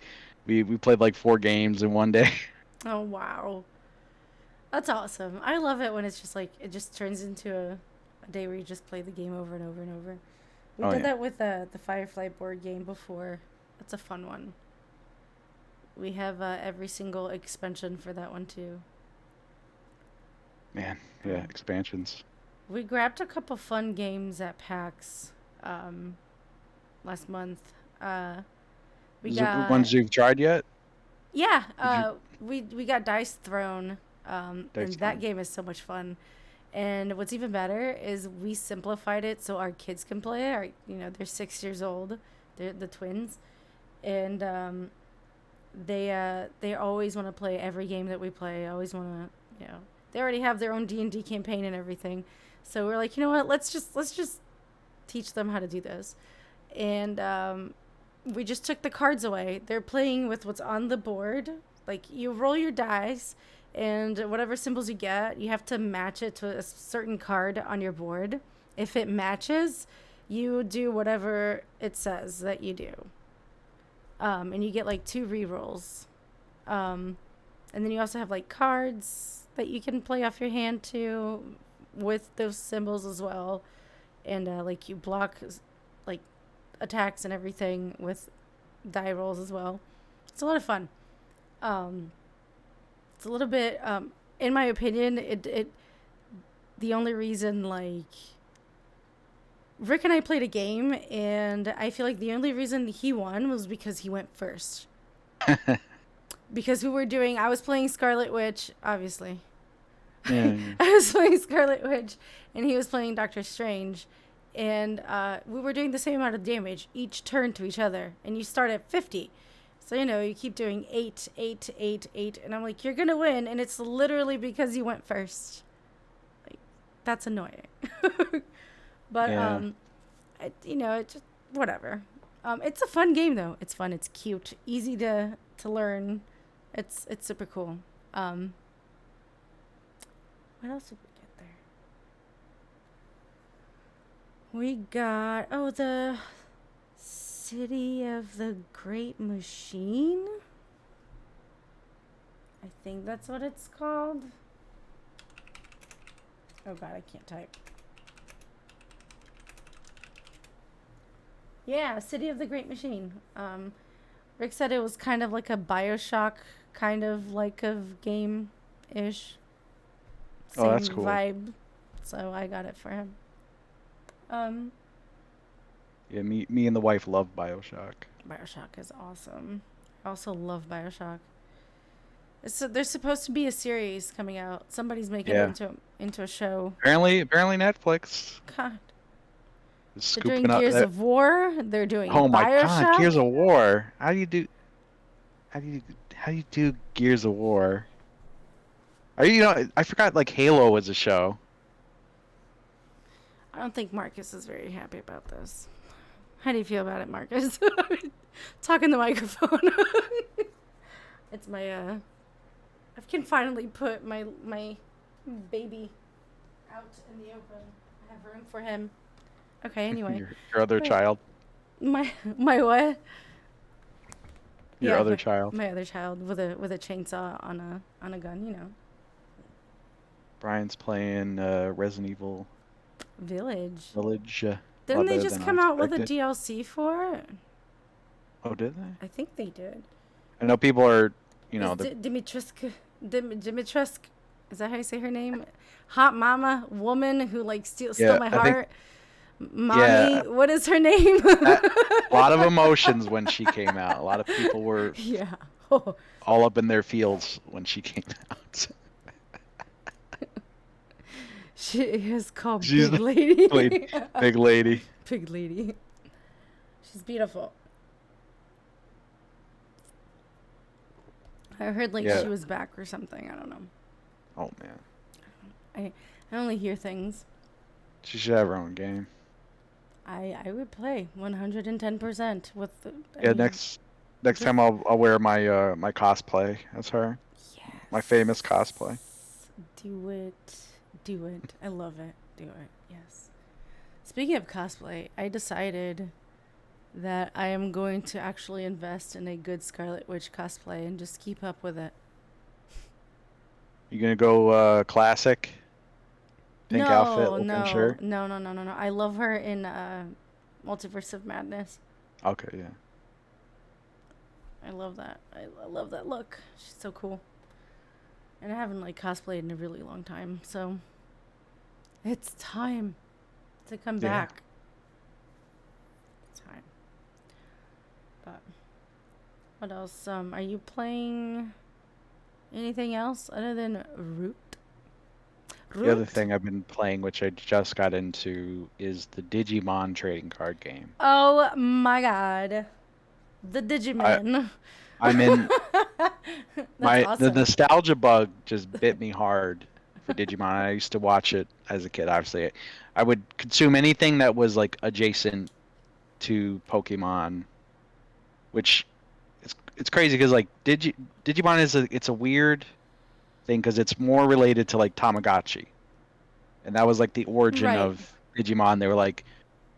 we played like 4 games in one day. Oh, wow. That's awesome. I love it when it's just like, it just turns into a day where you just play the game over and over and over. We Oh did yeah, that with the Firefly board game before. That's a fun one. We have every single expansion for that one too. man, yeah, Um, expansions. we grabbed a couple fun games at PAX um, last month. We Is it got ones you've tried yet? yeah. Did you We got Dice Throne, Dice and that Town? game is so much fun. And what's even better is we simplified it so our kids can play it. They're 6 years old. They're the twins, and they always want to play every game that we play. Always want to, they already have their own D&D campaign and everything. So we're like, you know what? Let's just teach them how to do this. And we just took the cards away. They're playing with what's on the board. Like, you roll your dice, and whatever symbols you get, you have to match it to a certain card on your board. If it matches, you do whatever it says that you do. And you get like 2 rerolls. Um, and then you also have like cards that you can play off your hand too, with those symbols as well. And like, you block like attacks and everything with die rolls as well. It's a lot of fun. Um, it's a little bit, in my opinion, it the only reason, like, Rick and I played a game, and I feel like the only reason he won was because he went first. Because I was playing Scarlet Witch, obviously. Yeah, yeah. I was playing Scarlet Witch, and he was playing Doctor Strange. And we were doing the same amount of damage each turn to each other. And you start at 50. So, you keep doing 8, 8, 8, 8. And I'm like, you're going to win. And it's literally because you went first. Like, that's annoying. But, Yeah. it just, whatever. It's a fun game, though. It's fun. It's cute. Easy to learn. It's super cool. What else did we get there? We got the City of the Great Machine. I think that's what it's called. Oh god, I can't type. Yeah, City of the Great Machine. Rick said it was kind of like a BioShock kind of like of game ish. Oh, Same that's cool. vibe. So I got it for him. Um, Yeah, me and the wife love BioShock. BioShock is awesome. I also love BioShock. There's supposed to be a series coming out. Somebody's making it Yeah. into a show. Apparently Netflix God, is they're doing scooping up. Gears of War. They're doing Oh my God, BioShock. Gears of War. How do you how do you do Gears of War? I forgot like Halo was a show. I don't think Marcus is very happy about this. How do you feel about it, Marcus? Talk in the microphone. It's my I can finally put my baby out in the open. I have room for him. Okay, anyway. Your other But child. my what? Your Yeah, other child. my other child with a chainsaw on a gun. Brian's playing Resident Evil Village. Village. A Didn't lot they better just than I come out with a expected. DLC for it? Oh, did they? I think they did. I know people are, Is the Dimitrescu? Is that how you say her name? Hot mama woman who like stole yeah, my I think heart. Mommy, yeah, what is her name? a lot of emotions when she came out. A lot of people were Yeah. Oh, all up in their feels when she came out. she is called She's Big the lady, Lady. big lady. Big Lady. She's beautiful. I heard like Yeah. she was back or something. I don't know. Oh man, I only hear things. she should have her own game. I would play 110% with Yeah, next just time I'll wear my cosplay as her, my famous cosplay. yes. Do it. Do it. I love it. Do it. Yes. Speaking of cosplay, I decided that I am going to actually invest in a good Scarlet Witch cosplay and just keep up with it. You gonna go classic pink outfit, No, open no, shirt? no, no, no, no, no. I love her in Multiverse of Madness. Okay, yeah. I love that. I love that look. She's so cool. And I haven't like cosplayed in a really long time, so it's time to come Yeah. back. It's time. But what else? Are you playing anything else other than Root? The other Root? thing I've been playing, which I just got into, is the Digimon trading card game. Oh my god. The I Digimon. I'm in That's the awesome. nostalgia bug just bit me hard for Digimon. I used to watch it as a kid. Obviously, I would consume anything that was like adjacent to Pokemon, which it's crazy because like Digimon is it's a weird thing because it's more related to like Tamagotchi, and that was like the origin Right. of Digimon. They were like,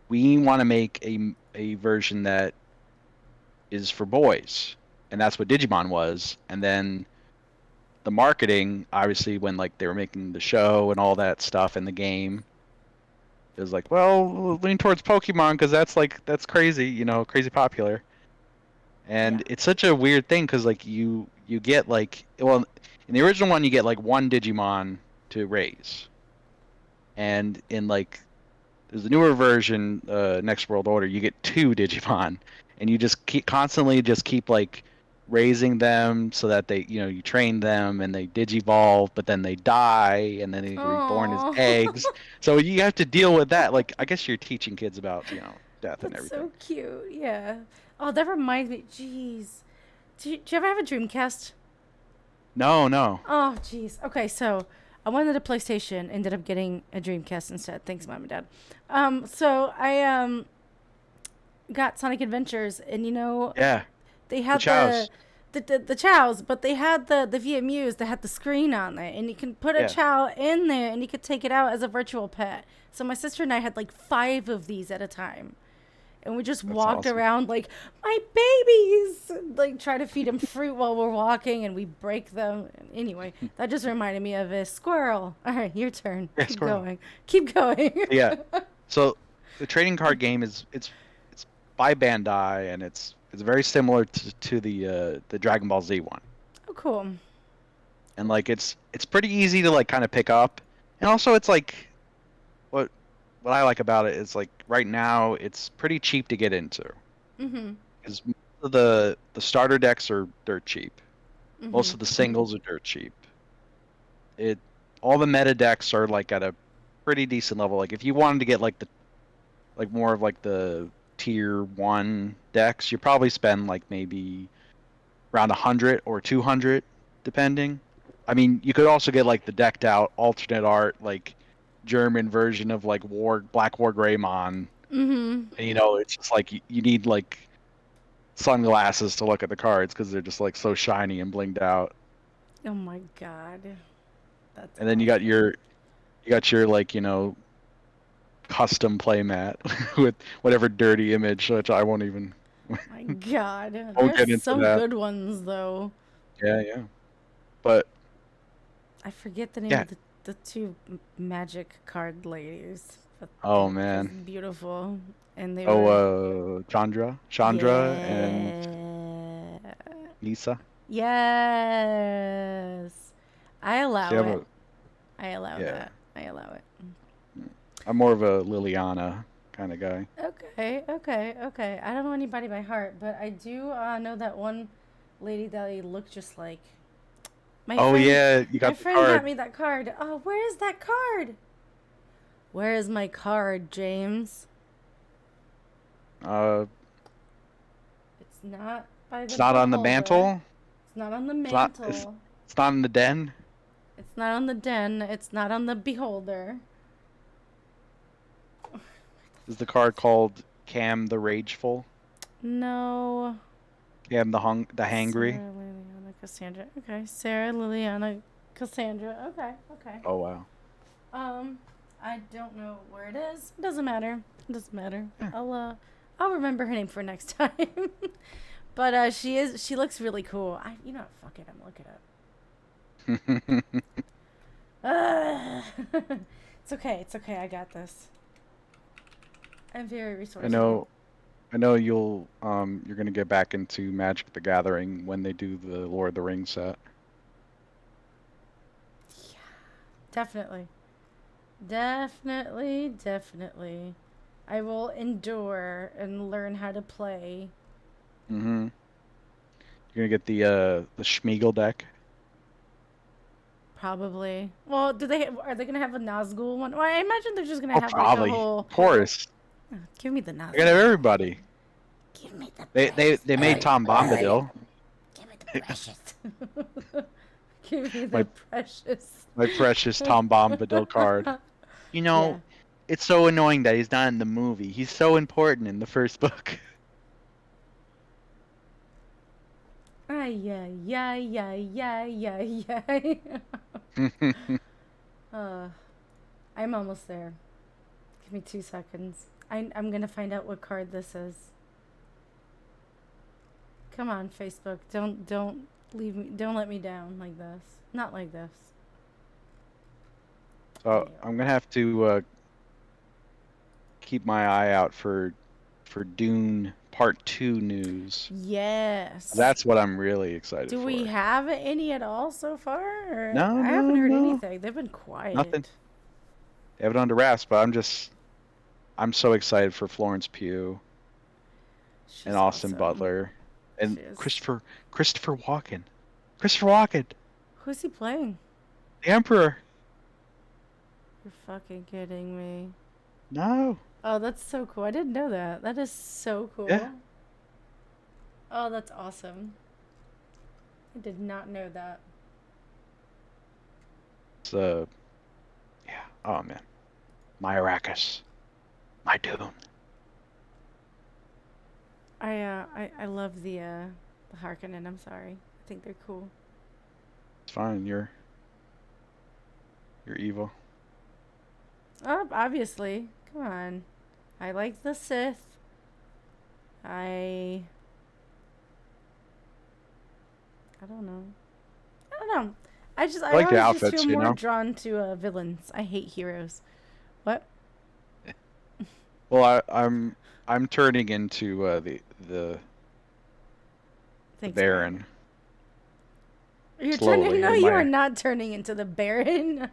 we want to make a version that is for boys, and that's what Digimon was. And then the marketing, obviously, when like they were making the show and all that stuff in the game, it was like, well, we'll lean towards Pokemon because that's crazy, crazy popular. Yeah. And it's such a weird thing because like you get like, well, in the original one you get like one Digimon to raise, and in like there's a newer version, Next World Order, you get two Digimon, and you just keep like raising them so that they, you train them and they digivolve, but then they die and then they get reborn as Oh, eggs. So you have to deal with that. Like I guess you're teaching kids about, death and that's everything. so cute. Yeah. Oh, that reminds me. Jeez. Do you ever have a Dreamcast? No, no. Oh, jeez. Okay, so I wanted a PlayStation, ended up getting a Dreamcast instead. Thanks, Mom and Dad. So I got Sonic Adventures, and Yeah, they the had the chows. the chows, but they had the VMUs that had the screen on there, and you can put a Yeah, chow in there, and you could take it out as a virtual pet. So my sister and I had like 5 of these at a time, and we just that's walked awesome. around like my babies, like try to feed them fruit while we're walking, and we break them. Anyway, that just reminded me of a squirrel. All right, your turn. Yeah, Keep squirrel. going. Keep going. Yeah. So the trading card game is it's by Bandai and it's very similar to the Dragon Ball Z one. Oh, cool. And like it's pretty easy to like kind of pick up. And also it's like what what I like about it is like right now it's pretty cheap to get into. Mhm. Because most of the starter decks are dirt cheap. Most Mhm. of the singles are dirt cheap. It all the meta decks are like at a pretty decent level. Like if you wanted to get like the like more of like the tier one decks, you probably spend like maybe around 100 or 200 depending. I mean, you could also get like the decked out alternate art like German version of like Black War Greymon. Mhm. And it's just like you need like sunglasses to look at the cards because they're just like so shiny and blinged out. Oh my god. That's And then awesome. you got your like, custom playmat with whatever dirty image, which I won't even My god. won't There's get into some that. good ones though. Yeah, yeah. But I forget the name yeah. of the two magic card ladies, but Oh they're just man. beautiful. And they Oh, were, Chandra and yeah. Lisa. Yes. I See, allow it. I allow yeah. that. I allow it. I'm more of a Liliana kind of guy. Okay, okay, okay. I don't know anybody by heart, but I do know that one lady that I look just like. My Oh friend, yeah, you my got the friend got card. me that card. Oh, where is that card? Where is my card, James? Uh, It's not by the it's not on the beholder. mantle. It's not on the It's not. It's mantle. it's not in the den. It's not on the den. It's not on the beholder. Is the card called Cam the Rageful? No. Cam the Hangry? Sarah Liliana Cassandra. Okay. Sarah Liliana Cassandra. Okay. Okay. Oh wow. Um, I don't know where it is. It doesn't matter. It doesn't matter. Yeah. I'll remember her name for next time. But she looks really cool. Fuck it, I'm gonna look it up. It's okay. It's okay. I got this. I'm very I resourceful. know you're gonna get back into Magic the Gathering when they do the Lord of the Rings set. Yeah, definitely. Definitely, definitely. I will endure and learn how to play. Mm-hmm. You're gonna get the Schmeagol deck. Probably. Well, are they gonna have a Nazgul one? Well, I imagine they're just gonna Oh, have like a probably. whole. Of course. Give me the They're gonna have Nazgul. everybody. Give me the They they precious. they made Tom Bombadil. Give me the precious. Give me the My precious. my precious Tom Bombadil card. You Yeah. know, it's so annoying that he's not in the movie. He's so important in the first book. Ay, ay, ay, ay, ay, ay, ay. uh, I'm almost there. Give me 2 seconds. I'm gonna find out what card this is. Come on, Facebook. Don't leave me. Don't let me down like this. Not like this. So Anyway. I'm gonna have to keep my eye out for Dune Part 2 news. Yes. That's what I'm really excited Do we for. have any at all so far? Or No, I no, haven't heard no. anything. They've been Nothing. quiet. They have it under wraps, but I'm so excited for Florence Pugh and She's Austin awesome. Butler and She is. Christopher Walken. Christopher Walken, Who's he playing? the Emperor. You're fucking kidding me. No. Oh, that's so cool. I didn't know that. That is so Yeah. cool. Oh, that's awesome. I did not know that. It's yeah. Oh man. My Arrakis. My Dune. I love the Harkonnen. I'm sorry. I think they're cool. It's fine. You're evil. Oh, obviously. Come on. I like the Sith. I I don't know. I don't know. I I like the always just feel outfits, you more know. drawn to villains. I hate heroes. What? Well, I'm turning into the Thanks, Baron. Baron You're turning. slowly No, in you are my. not turning into the Baron.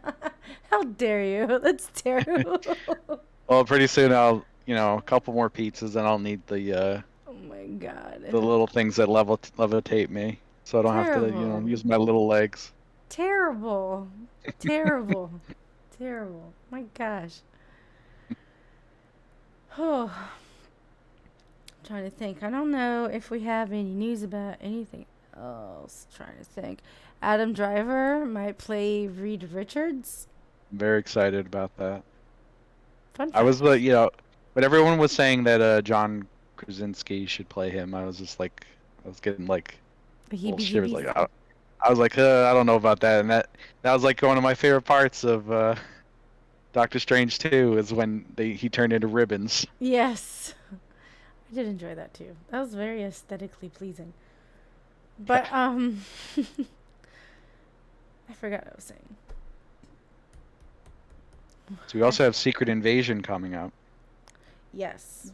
How dare you? That's terrible. Well, pretty soon a couple more pizzas, and I'll need Oh my god. the little things that levitate me, so I don't have to Terrible. use my little legs. Terrible. Terrible. Terrible. My gosh. Oh, I'm trying to think. I don't know if we have any news about anything else. Trying to think. Adam Driver might play Reed Richards. I'm very excited about that. Fun I was fact. but everyone was saying that John Krasinski should play him. I was just like, I was getting like The little heebie shivers. jeebies. Like I was like, I don't know about that. And that was like one of my favorite parts of Doctor Strange 2 is when he turned into ribbons. Yes. I did enjoy that too. That was very aesthetically pleasing. Yeah. But I forgot what I was saying. So we also have Secret Invasion coming up. Yes.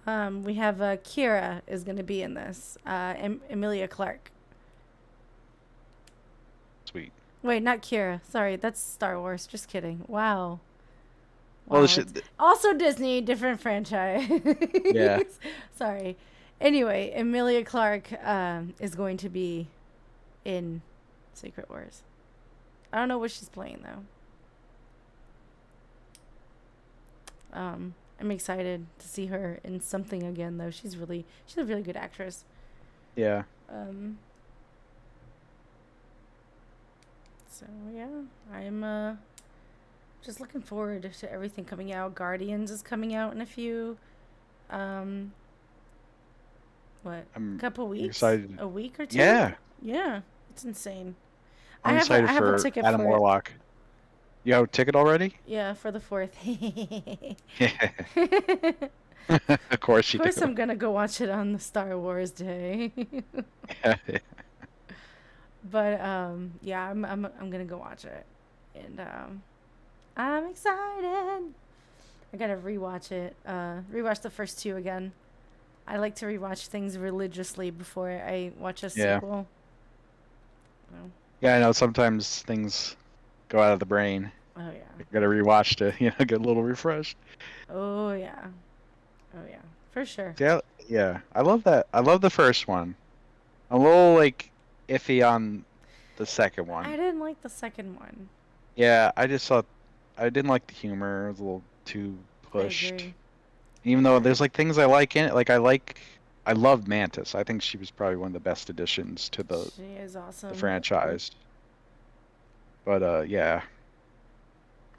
We have Kira is going to be in this. Emilia Clarke. Sweet. Wait, not Kira. Sorry, that's Star Wars. Just kidding. Wow. Well, Wow. It's also Disney, different franchise. yeah. Sorry. Anyway, Emilia Clarke is going to be in Secret Wars. I don't know what she's playing though. I'm excited to see her in something again though. She's a really good actress. Yeah. Um, so yeah, I'm just looking forward to everything coming out. Guardians is coming out in a few um what? I'm Couple weeks? excited. A week or two? Yeah. Yeah. It's insane. I'm excited I have a for ticket Adam for it. Warlock. You have a ticket already? Yeah, for the fourth. Yeah. Of Of course you do. course, I'm gonna go watch it on the Star Wars day. But yeah, I'm gonna go watch it, and I'm excited. I gotta rewatch it. Rewatch the first two again. I like to rewatch things religiously before I watch a Yeah. sequel. Oh, Yeah, I know sometimes things go out of the brain. oh yeah. You gotta rewatch to, get a little refreshed. Oh yeah. Oh yeah. For sure. Yeah, yeah. I love that. I love the first one. I'm a little like iffy on the second I one. didn't like the second one. Yeah, I just thought I didn't like the humor. It was a little too I pushed. agree. Even though I there's like things I like in it. I love Mantis. I think she was probably one of the best additions to She is the awesome. franchise. But yeah.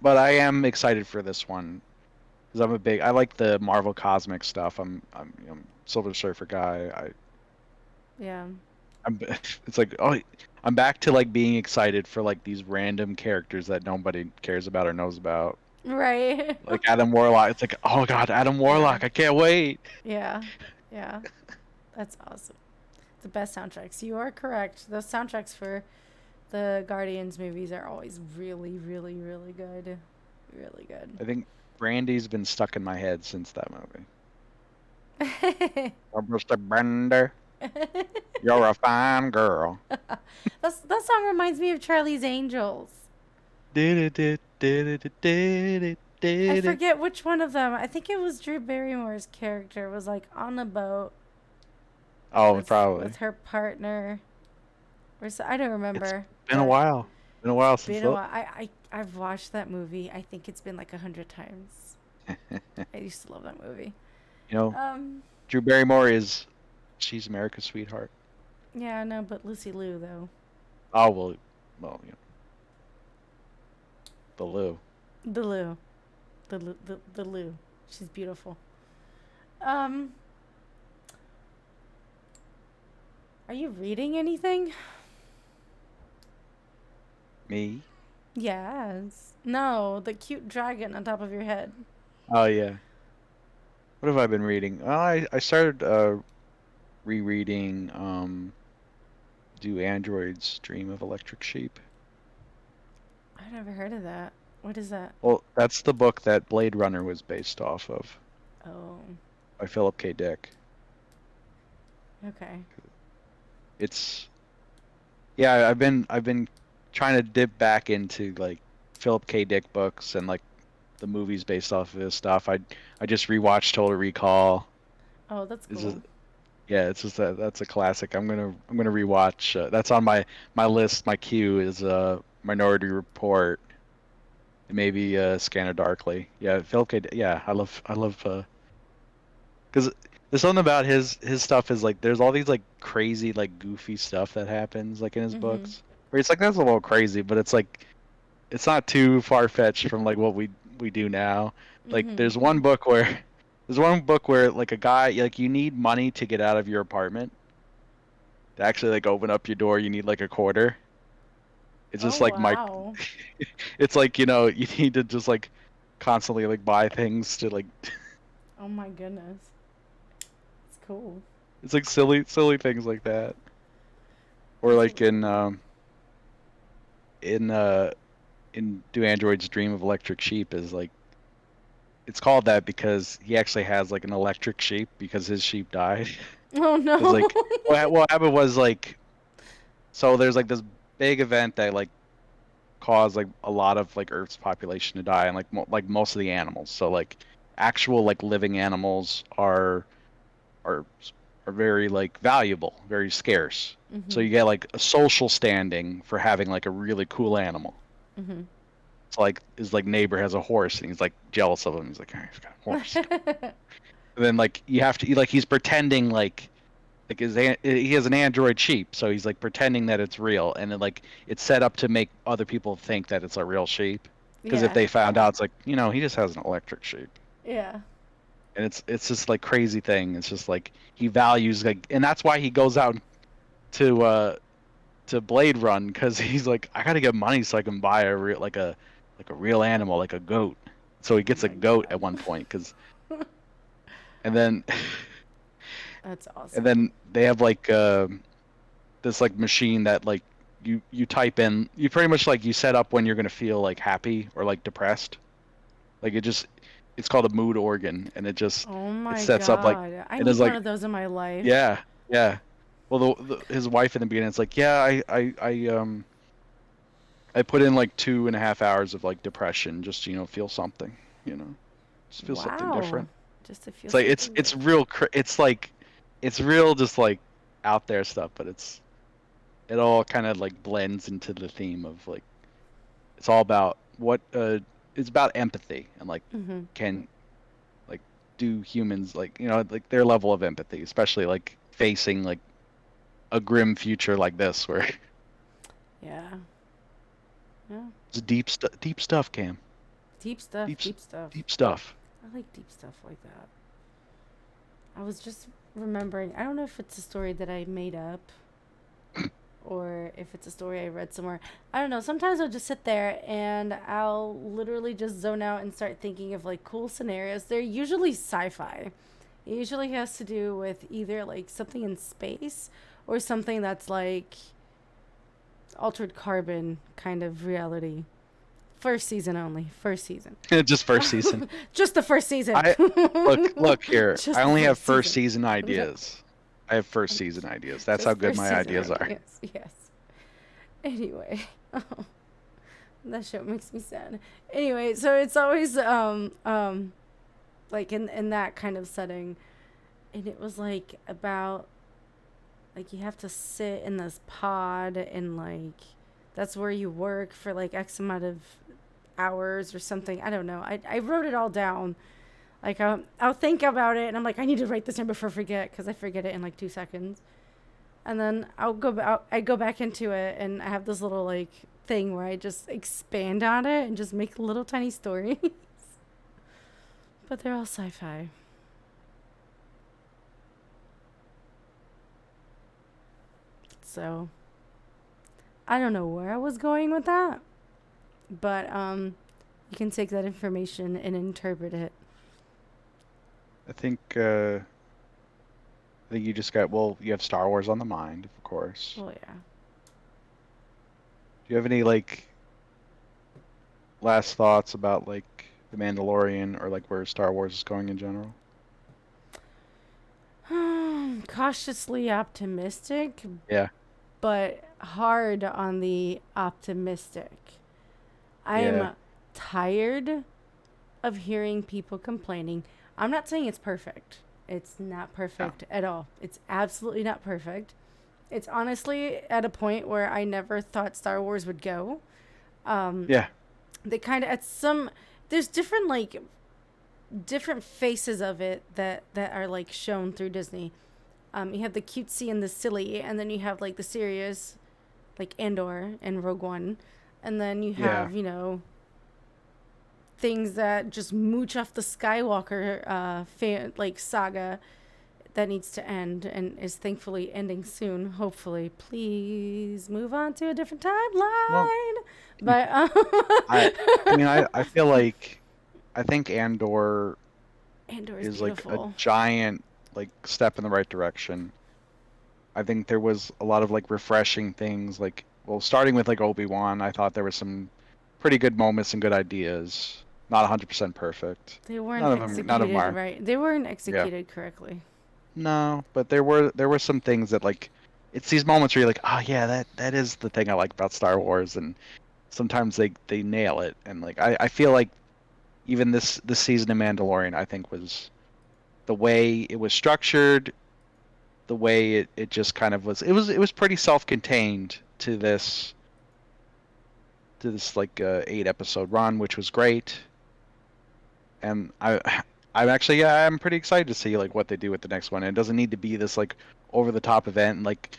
But I am excited for this one because I like the Marvel Cosmic stuff. I'm Silver Surfer guy. Yeah. I'm it's like, oh, I'm back to like being excited for like these random characters that nobody cares about or knows about. Right. Like Adam Warlock. It's like, oh God, Adam Yeah. Warlock. I can't wait. Yeah. Yeah. That's awesome. The best soundtracks. You are correct. Those soundtracks for the Guardians movies are always really, really, really good. Really good. I think Brandy's been stuck in my head since that movie. Oh, Mr. Bender, you're a fine girl. That song reminds me of Charlie's Angels. Did it, I did it. forget which one of them. I think it was Drew Barrymore's character was like on a boat Oh, with probably. her partner. I don't It's remember, been a but while. Been a it's while since been a the. while. I've watched that movie. I think it's been like 100 times. I used to love that movie. You know, Um, Drew Barrymore she's America's sweetheart. yeah, I know, but Lucy Liu though. Oh well, the Lou. The Liu, the Liu. She's beautiful. Um, are you reading anything? Me? Yes. No, the cute dragon on top of your head. Oh yeah. What have I been reading? Well, I started rereading Do Androids Dream of Electric Sheep? I never heard of that. What is that? Well, that's the book that Blade Runner was based off of Oh, by Philip K. Dick. okay. It's yeah, I've been trying to dip back into like Philip K. Dick books and like the movies based off of his stuff. I just rewatched Total Recall. Oh, that's It's cool. just yeah, it's just that's a classic. I'm gonna rewatch. That's on my list. My queue is Minority Report, and maybe Scanner Darkly. Yeah, Philip K. Yeah, I love because there's something about his stuff is like there's all these like crazy like goofy stuff that happens like in his Mhm. books where it's like that's a little crazy, but it's like it's not too far fetched from like what we do now. Like Mhm. there's one book where like a guy like you need money to get out of your apartment to actually like open up your door. You need like a quarter. It's Oh just like my wow. it's like you need to just like constantly like buy things to like Oh my goodness. It's cool. it's like silly things like that. Or That's like really cool. in uh in Do Androids Dream of Electric Sheep is like it's called that because he actually has like an electric sheep because his sheep died. Oh Because no. like what happened was like so there's like this big event that like caused like a lot of like Earth's population to die and like like most of the animals. So like actual like living animals are are very like valuable, very scarce. So Mhm. you get like a social standing for having like a really cool animal. Mhm. It's like his like neighbor has a horse and he's like jealous of him. He's like, "Hey, I've got a horse." And then like you have to like he's pretending like he has an android sheep, so he's like pretending that it's real, and then like it's set up to make other people think that it's a real sheep. Because if Yeah. they found out, it's like he just has an electric sheep, Yeah. and it's just like crazy thing. It's just like he values like, and that's why he goes out to Blade Run because he's like I gotta get money so I can buy a real like a real animal, like a goat. So he Oh gets a my goat at god. one point, cause and then That's and awesome. then they have like this like machine that like you type in, you pretty much like you set up when you're gonna feel like happy or like depressed. Like it's called a mood organ, and Oh it my sets up like god. I it is need one like of those in my life. yeah, yeah. Well, his wife in the beginning, it's like, yeah, I put in like 2.5 hours of like depression just to, feel something, you know, just feel something Wow. different. Just to feel It's like something it's different. real, it's like it's real, just like out there stuff, but it all kind of like blends into the theme of like it's all about it's about empathy and like Mm-hmm. can like do humans like like their level of empathy, especially like facing like a grim future like this where Yeah. Yeah. it's deep stuff, Cam. Deep stuff. Deep s- Deep stuff. deep stuff. I like deep stuff like that. I was just remembering. I don't know if it's a story that I made up or if it's a story I read somewhere. I don't know. Sometimes I'll just sit there and I'll literally just zone out and start thinking of like cool scenarios. They're usually sci fi. It usually has to do with either like something in space or something that's like altered carbon kind of reality. First season only. First season. Just first season. Just the first season. I look here. I Just the only have first first season. season No, ideas. I have first season ideas. That's how just good first my season ideas are. ideas. Yes. Anyway, that show makes me sad. Anyway, so it's always like in that kind of setting, and it was like about like you have to sit in this pod and like that's where you work for like X amount of hours or something. I don't know. I wrote it all down. Like I'll think about it and I'm like I need to write this down before I forget because I forget it in like 2 seconds. And then I go back into it and I have this little like thing where I just expand on it and just make little tiny stories. But they're all sci-fi. So I don't know where I was going with that, but you can take that information and interpret it. I think you just got, well, you have Star Wars on the mind, of course. Oh yeah. Do you have any like last thoughts about like the Mandalorian or like where Star Wars is going in general? Cautiously optimistic, Yeah. but hard on the optimistic. I Yeah. am tired of hearing people complaining. I'm not saying it's perfect. It's not No. perfect at all. It's absolutely not perfect. It's honestly at a point where I never thought Star Wars would go. Yeah. They kind of at some there's different like different faces of it that are like shown through Disney. You have the cutesy and the silly, and then you have like the serious, like Andor and Rogue One, and then you Yeah. have things that just mooch off the Skywalker like saga that needs to end and is thankfully ending soon. Hopefully, please move on to a different Well, timeline. But I I mean I feel like I think Andor Andor is is like a beautiful. giant like step in the right direction. I think there was a lot of like refreshing things like, well, starting with like Obi-Wan, I thought there were some pretty good moments and good ideas. Not 100% perfect. They weren't None of them executed are. right. They weren't Yeah. executed correctly. No, but there were some things that like it's these moments where you're like, "Oh yeah, that is the thing I like about Star Wars." And sometimes they nail it. And like I feel like even this season of Mandalorian, I think was the way it was structured, the way it just kind of was, it was pretty self-contained to this like 8 episode run, which was great. And I'm actually, yeah, I'm pretty excited to see like what they do with the next one. And it doesn't need to be this like over the top event. Like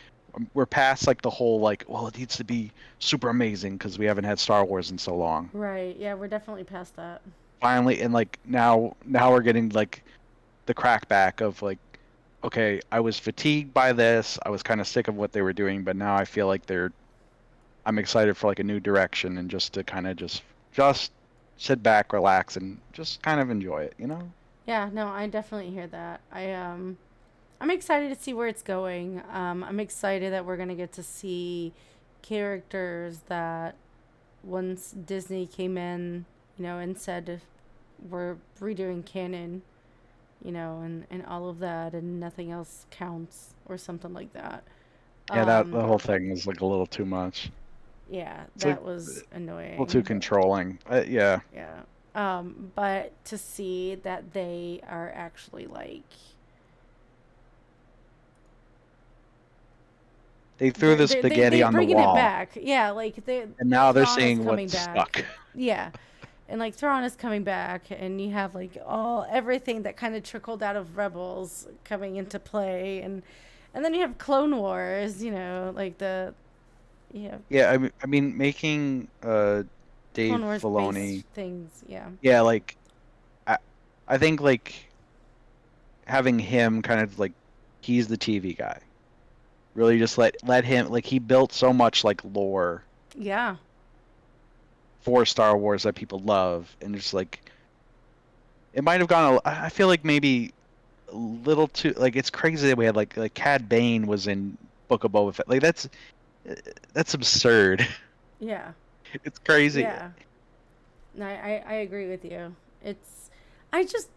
we're past like the whole like, well, it needs to be super amazing because we haven't had Star Wars in so long. Right. Yeah, we're definitely past that. Finally, and like now we're getting like the crackback of like, okay, I was fatigued by this. I was kind of sick of what they were doing, but now I feel like I'm excited for like a new direction and just to kind of just just sit back, relax, and just kind of enjoy it, you know? Yeah, no, I definitely hear that. I'm excited to see where it's going. I'm excited that we're gonna get to see characters that once Disney came in, and said we're redoing canon, and all of that, and nothing else counts or something like that. Yeah, that Um, the whole thing was like a little too much. yeah, It's like that a was little too annoying. controlling. Yeah, Yeah. But to see that they are actually like they threw the they spaghetti on the bringing it wall, back. Yeah, like and now they're Thrawn is seeing coming what's back. stuck. Yeah. And like Thrawn is coming back, and you have like all everything that kind of trickled out of Rebels coming into play, and then you have Clone Wars, like yeah, Yeah, I mean, making Clone Dave Wars Filoni, based things. Yeah, yeah, like I, I think like having him kind of like he's the TV guy. Really, just let him like he built so much like lore yeah, for Star Wars that people love, and just like it might have gone. I feel like maybe a little too like it's crazy that we had like Cad Bane was in Book of Boba Fett. Like that's absurd. yeah, It's crazy. yeah. No, I agree with you. It's I just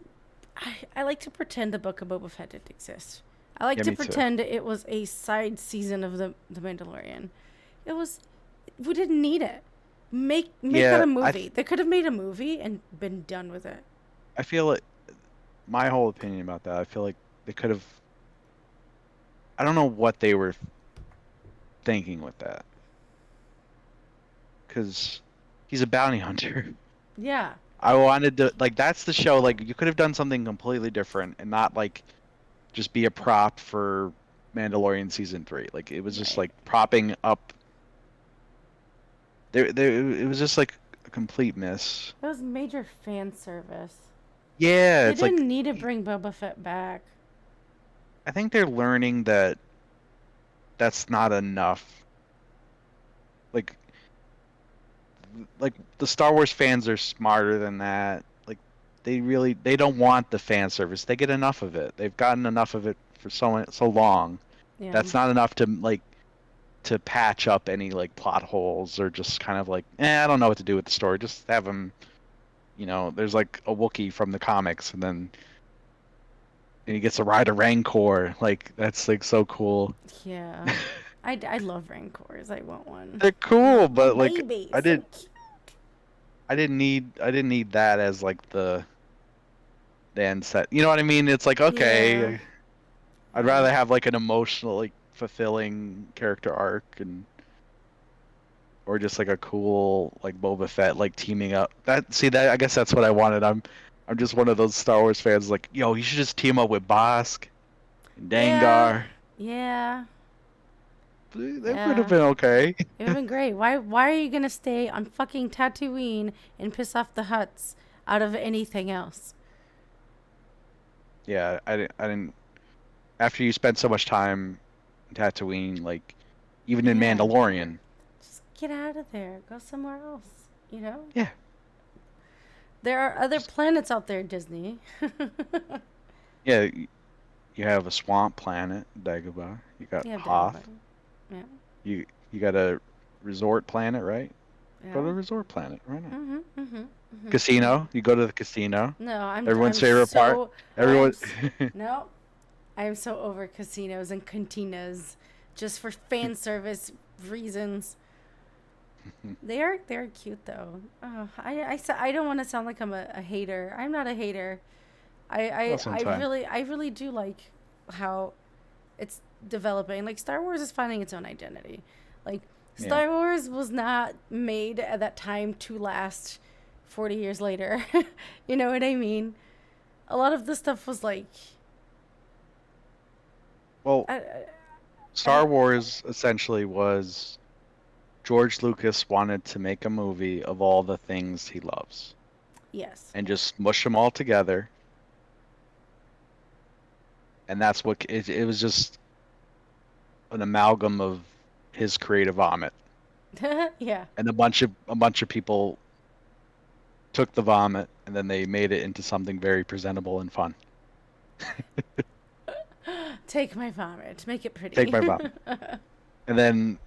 I like to pretend the Book of Boba Fett didn't exist. I like Yeah, to me too. pretend it was a side season of the Mandalorian. It was we didn't need it. Make that Yeah, a movie. They could have made a movie and been done with it. I feel like my whole opinion about that. I feel like they could have. I don't know what they were thinking with that because he's a bounty hunter. Yeah. I wanted to like that's the show. Like you could have done something completely different and not like just be a prop for Mandalorian season 3. Like it was just Right. like propping up. It was just like a complete miss. That was major fan service. Yeah, They it's like didn't need to bring Boba Fett back. I think they're learning that that's not enough. Like like the Star Wars fans are smarter than that. Like they don't want the fan service. They get enough of it. They've gotten enough of it for so long. Yeah. That's not enough to like to patch up any like plot holes or just kind of like I don't know what to do with the story. Just have them, there's like a Wookiee from the comics and he gets to ride a Rancor. Like that's like so cool. Yeah. I love Rancors. I want one. They're cool, My but like baby. I So did cute. I didn't need that as like the end set. You know what I mean? It's like Yeah. okay, I'd Yeah. rather have like an emotional, like fulfilling character arc and or just like a cool like Boba Fett like teaming up. That I guess that's what I wanted. I'm just one of those Star Wars fans like, yo, you should just team up with Bosk and Yeah. Dangar. Yeah. That would have Yeah. been okay. It would have been great. Why are you gonna stay on fucking Tatooine and piss off the Huts out of anything else? Yeah, I didn't after you spend so much time in Tatooine, like even in Yeah. Mandalorian. Just get out of there. Go somewhere else. Yeah, There are other just planets out there, Disney. yeah, you have a swamp planet, Dagobah. You got Yeah, Dagobah. Hoth. Yeah. You got a resort planet, right? Go to Yeah. the resort planet. Right now. Mhm. Mhm. Mhm. Mhm. Casino. You go to the casino. No, Everyone's I'm favorite part. so I'm Everyone. no, I am so over casinos and cantinas just for fan service reasons. They're cute though. Oh, I don't want to sound like I'm a hater. I'm not a hater. I, Well, I I sometime. really I really do like how it's developing. Like Star Wars is finding its own identity. Like Yeah. Star Wars was not made at that time to last 40 years later. You know what I mean? A lot of the stuff was like Well, I, Star I Wars essentially was George Lucas wanted to make a movie of all the things he loves yes. and just mush them all together. And that's what it was just an amalgam of his creative vomit Yeah. and a bunch of people. took the vomit and then they made it into something very presentable and fun. Take my vomit. Make it Take pretty. my vomit. And then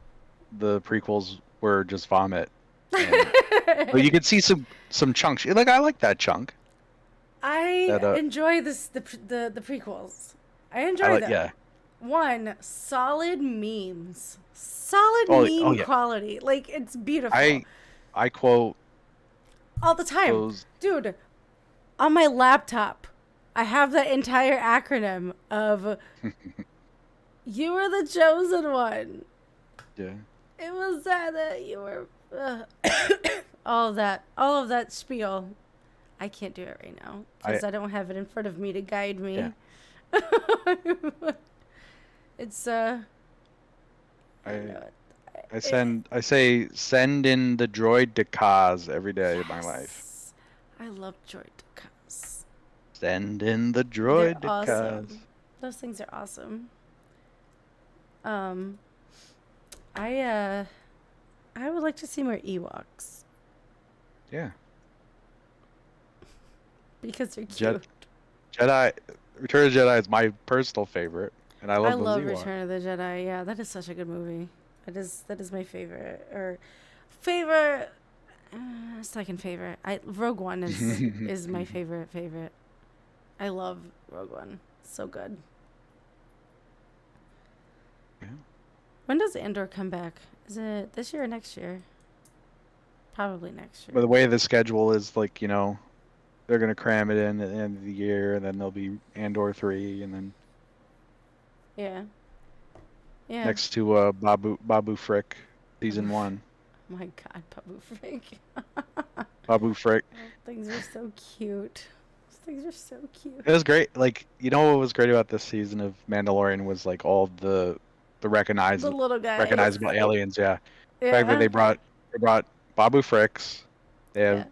the prequels were just vomit. And but you could see some chunks. Like I like that chunk. I That enjoy the prequels. I I enjoy like them. yeah. One, solid memes. Solid Oh meme yeah. quality. Like, it's beautiful. I quote All the time. those. Dude, on my laptop, I have the entire acronym of "You were the chosen one." Yeah. It was that you were all of that spiel. I can't do it right now because I don't have it in front of me to guide Yeah. me. It's I don't I know. I say send in the droid to Kaz every day of my life. Yes, I love droid cars. Send in the They're droid to Kaz. awesome. Those things are awesome. Um, I I would like to see more Ewoks Yeah. because they're Jet cute. Jedi Return of the Jedi is my personal favorite, and I I love those love Ewoks. Return of the Jedi. Yeah, that is such a good movie. That is my favorite or favorite. Second favorite. Rogue One is my favorite. I love Rogue One. So good. Yeah. When does Andor come back? Is it this year or next year? Probably next But year. the way the schedule is, like, they're gonna cram it in at the end of the year, and then there'll be Andor 3, and then Yeah. Yeah. next to Babu Frick, season Babu. 1. My God, Babu Frick. Babu Frick. Things are so cute. Those things are so cute. It was great. Like, what was great about this season of Mandalorian was like all the The little guys. recognizable aliens. Yeah, the fact that Yeah. they brought Babu Fricks. They Yeah. have,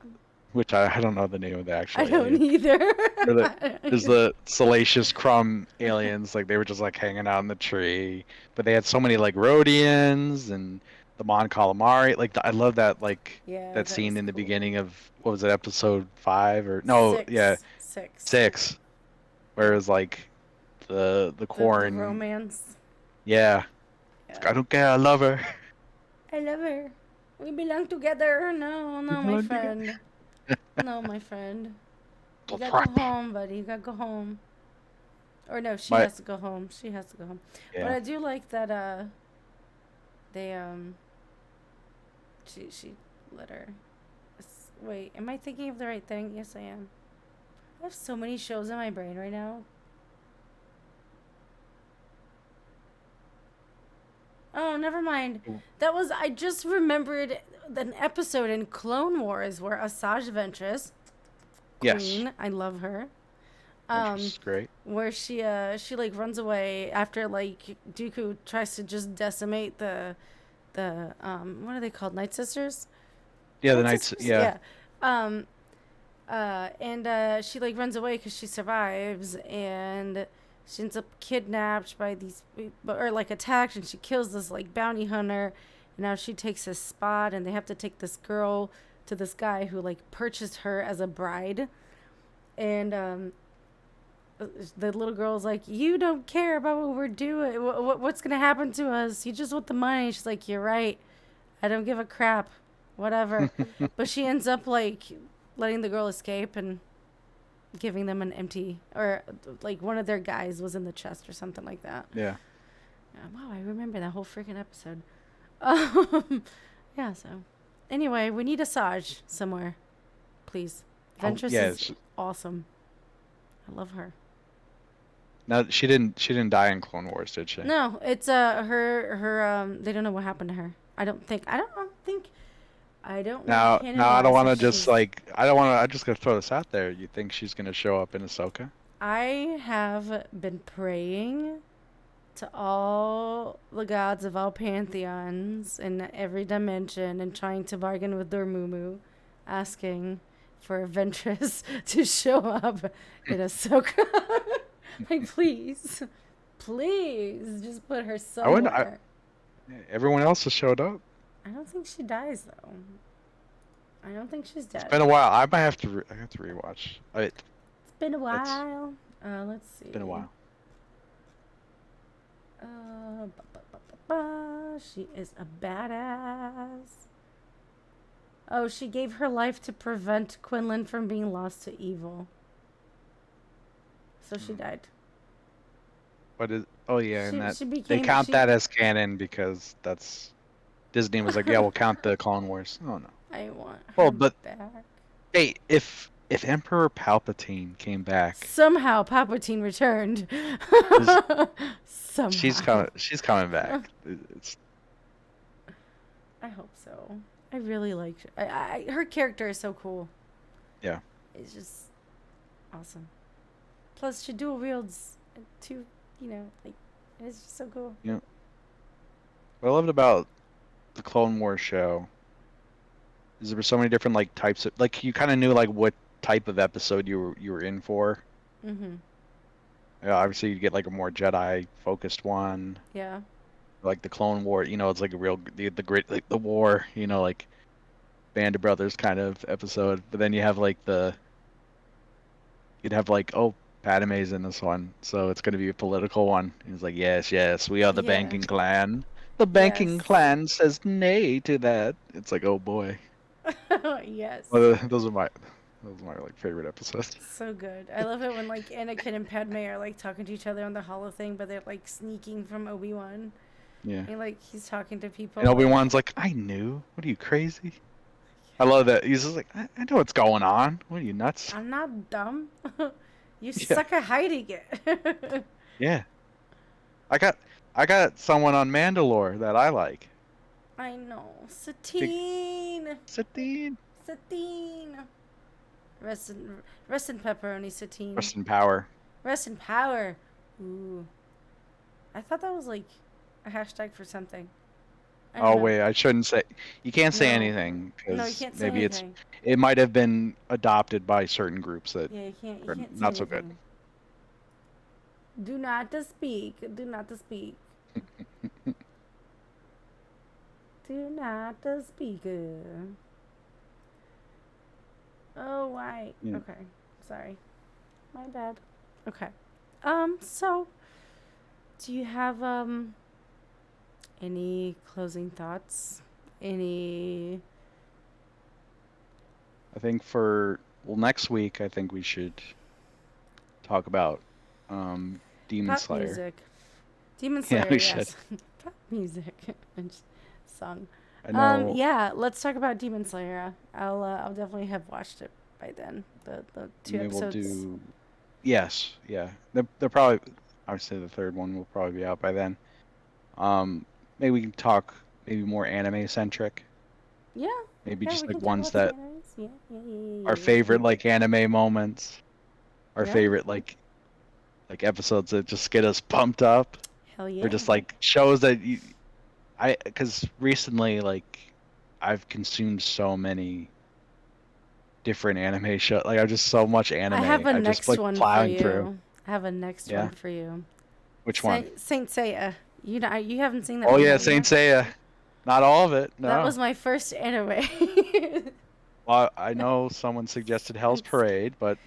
which I don't know the name of the I actual don't alien. either. Or I don't there's either. the Salacious Crumb aliens. Like they were just like hanging out in the tree, but they had so many like Rhodians and the Mon Calamari. Like I love that Yeah, that that scene was in the cool. beginning of what was it, episode 5 or no? Yeah, Six. Six. 6. Where Yeah. it was like the The corn. romance. Yeah, it's like, Yeah. I don't care. I love her. I love her. We belong together. No, We no, my belong together. friend. No, my friend. You The gotta go trap. home, buddy. You gotta go home. Or no, she My has to go home. She has to go home. But yeah. I do like that they she let her wait, am I thinking of the right thing? Yes I am. I have so many shows in my brain right now. Oh, never mind. That was I just remembered an episode in Clone Wars where Asajj Ventress, Yes, Queen, I love her. Ventress Um is great. where she like runs away after like Dooku tries to just decimate the what are they called? Night Sisters? Yeah, the Night knights. Sisters? Yeah, Yeah. Um and she like runs away because she survives and she ends up kidnapped by these or like attacked and she kills this like bounty hunter and now she takes his spot and they have to take this girl to this guy who like purchased her as a bride and the little girl's like, you don't care about what we're doing. What's gonna happen to us? You just want the money. She's like, you're right. I don't give a crap. Whatever. But she ends up like letting the girl escape and giving them an empty or like one of their guys was in the chest or something like that. yeah. Wow, I remember that whole freaking episode. Um, yeah. So anyway, we need Asajj somewhere, please. Oh, Ventress yeah. is awesome. I love her. No, she didn't die in Clone Wars, did she? No, it's her they don't know what happened to her. I don't know canon Now I don't wise want if to just she's like I don't want to. I'm just gonna throw this out there. You think she's gonna show up in Ahsoka? I have been praying to all the gods of all pantheons in every dimension and trying to bargain with Dormammu, asking for Ventress to show up in Ahsoka. Like, please, please, just put her I wouldn't. somewhere. Everyone else has showed up. I don't think she dies though. I don't think she's It's dead. been a while. I might have to. I have to rewatch. It's been a It's while. Let's been a see. while. Ba, ba, ba, ba, ba. She is a badass. Oh, she gave her life to prevent Quinlan from being lost to evil. So she died. What is? Oh yeah, and that She they became count she. that as canon because that's Disney was like, yeah, we'll count the Clone Wars. Oh no. I want Well, her but back. hey, if Emperor Palpatine came back, Somehow Palpatine returned. is Somehow. she's coming back. It's I hope so. I really like her character is so cool. yeah. It's just awesome. Plus, she dual wields two, like, it's just so cool. Yeah. What I loved about the Clone Wars show is there were so many different like types of like you kind of knew like what type of episode you were in for. Mm-hmm. Obviously, you get like a more Jedi focused one, Yeah. like the Clone War. It's like a real the great like the war. Like Band of Brothers kind of episode. But then you'd have like, oh, Padme's in this one, so it's going to be a political one. He's like, yes, yes, we are the Yeah. banking clan. The banking Yes. clan says nay to that. It's like, oh boy. Yes. Well, those are my like favorite episodes. So good. I love it when like Anakin and Padme are like talking to each other on the Hollow thing, but they're like sneaking from Obi-Wan. Yeah. And like he's talking to people And like, Obi-Wan's like, I knew. What are you, crazy? I love that. He's just like, I know what's going on. What are you, nuts? I'm not dumb. You Yeah. suck at hiding it. Yeah. I got I got someone on Mandalore that I like. I know. Big Satine. Satine. Satine. Rest in pepperoni, Satine. Rest in power. Rest in power. Ooh. I thought that was like a hashtag for something. I don't Oh know. wait, I shouldn't say. You can't say No. anything No, you because can't say maybe anything. it might have been adopted by certain groups that Yeah, you are can't say not so good. anything. Do not to speak. Do not to speak. Do not to speak. Oh, why? Yeah. Okay. Sorry. My bad. Okay. So do you have any closing thoughts? Any I think next week I think we should talk about Demon pop Slayer. music? Demon Yeah, Slayer, we should. yes. Pop music and song. I know. Yeah, let's talk about Demon Slayer. I'll definitely have watched it by then. The two Maybe we'll episodes. do. Yes, yeah. They're probably. I would say the third one will probably be out by then. Um, Maybe we can talk maybe more anime centric. Yeah, Maybe yeah, just we like can talk ones about some that animes. Yeah, yeah, yeah, our yeah, favorite like anime moments, our yeah. Yeah, favorite like episodes that just get us pumped up, hell or yeah. just like shows that because recently like I've consumed so many different anime shows. Like I've just so much I anime. have a I've just next like one for plowing through. you. I have a next Yeah. one for you. Which one? Saint Seiya. You haven't seen that Oh one, yeah, have you? Saint Seiya. Not all of it. That No. was my first anime. Well, I know someone suggested Hell's Saint, Parade, but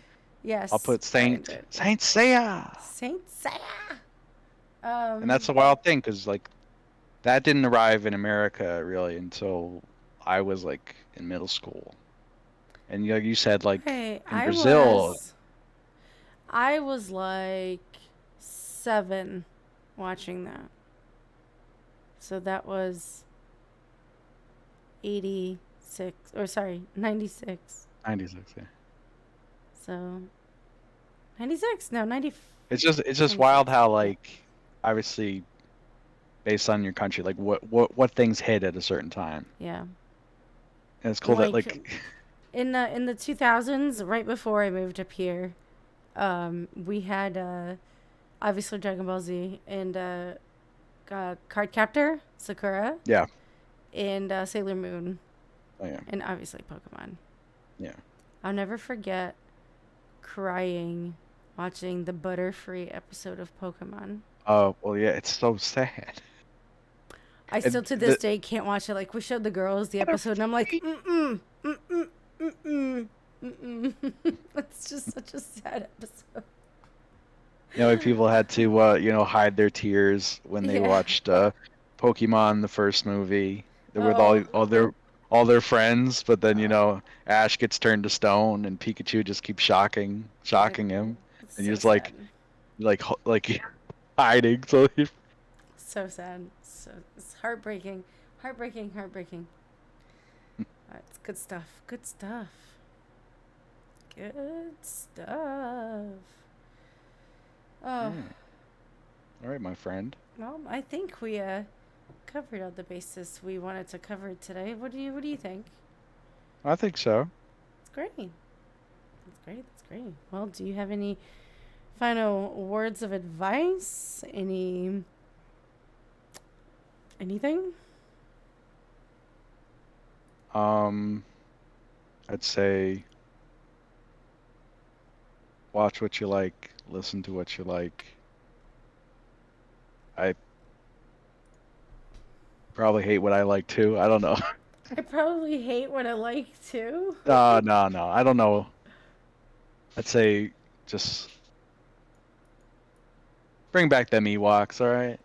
I'll yes, put Ryan Saint did. Saint Seiya. Saint Seiya. And that's a wild thing because like that didn't arrive in America really until I was like in middle school. And like you said, like Hey, in Brazil, I was like 7 watching that. So that was 86 or sorry, 96. 96. Yeah. So 96. No, 90. It's just 96. wild how Yeah. like obviously based on your country, like what things hit at a certain time. Yeah. And it's cool that Like like in the 2000s, right before I moved up here, we had obviously Dragon Ball Z and Card Captor Sakura yeah. and Sailor Moon Oh yeah. and obviously Pokemon. Yeah. I'll never forget crying watching the Butterfree episode of Pokemon. Oh, well yeah, it's so sad. I And still to this day can't watch it. Like we showed the girls the episode, and I'm like, Butterfree. mm mm mm mm Mm-mm. Mm-mm. It's just such a sad episode. People had to hide their tears when they Yeah. watched Pokemon the first movie. They're with Oh, all their friends, but then oh, Ash gets turned to stone and Pikachu just keeps it, shocking him, it's and you're so just sad. like hiding. So So sad. So it's heartbreaking. Heartbreaking, heartbreaking. It's good stuff. Good stuff. Good stuff. Oh, all right, my friend. well, I think we covered all the bases we wanted to cover today. What do you think? I think so. It's great. That's great. That's great. Well, do you have any final words of advice? Anything? I'd say watch what you like, listen to what you like. I probably hate what I like too. I don't know. I probably hate what I like too. No. I don't know. I'd say just bring back them Ewoks, all right?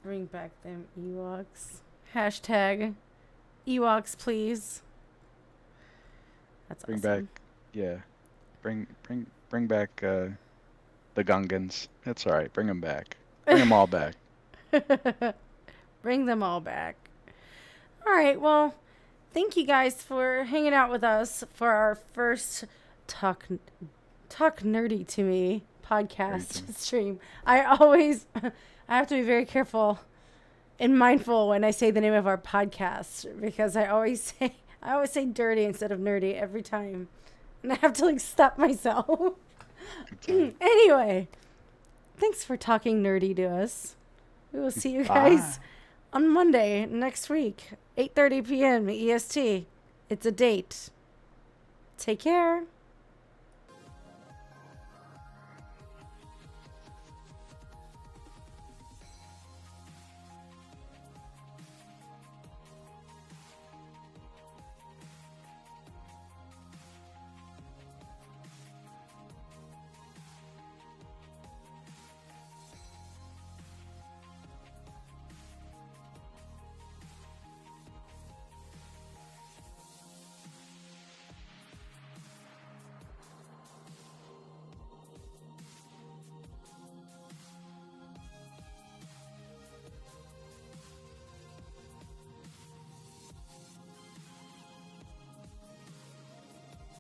Bring back them Ewoks. Hashtag Ewoks, please. That's Bring back, awesome. yeah. Bring back the Gungans. That's all right. Bring them back. Bring them all back. Bring them all back. All right, well, thank you guys for hanging out with us for our first talk talk nerdy to me podcast stream. I always I have to be very careful and mindful when I say the name of our podcast because I always say dirty instead of nerdy every time. And I have to like stop myself. Anyway, thanks for talking nerdy to us. We will see you guys Bye. on Monday next week, 8:30 p.m. EST. It's a date. Take care.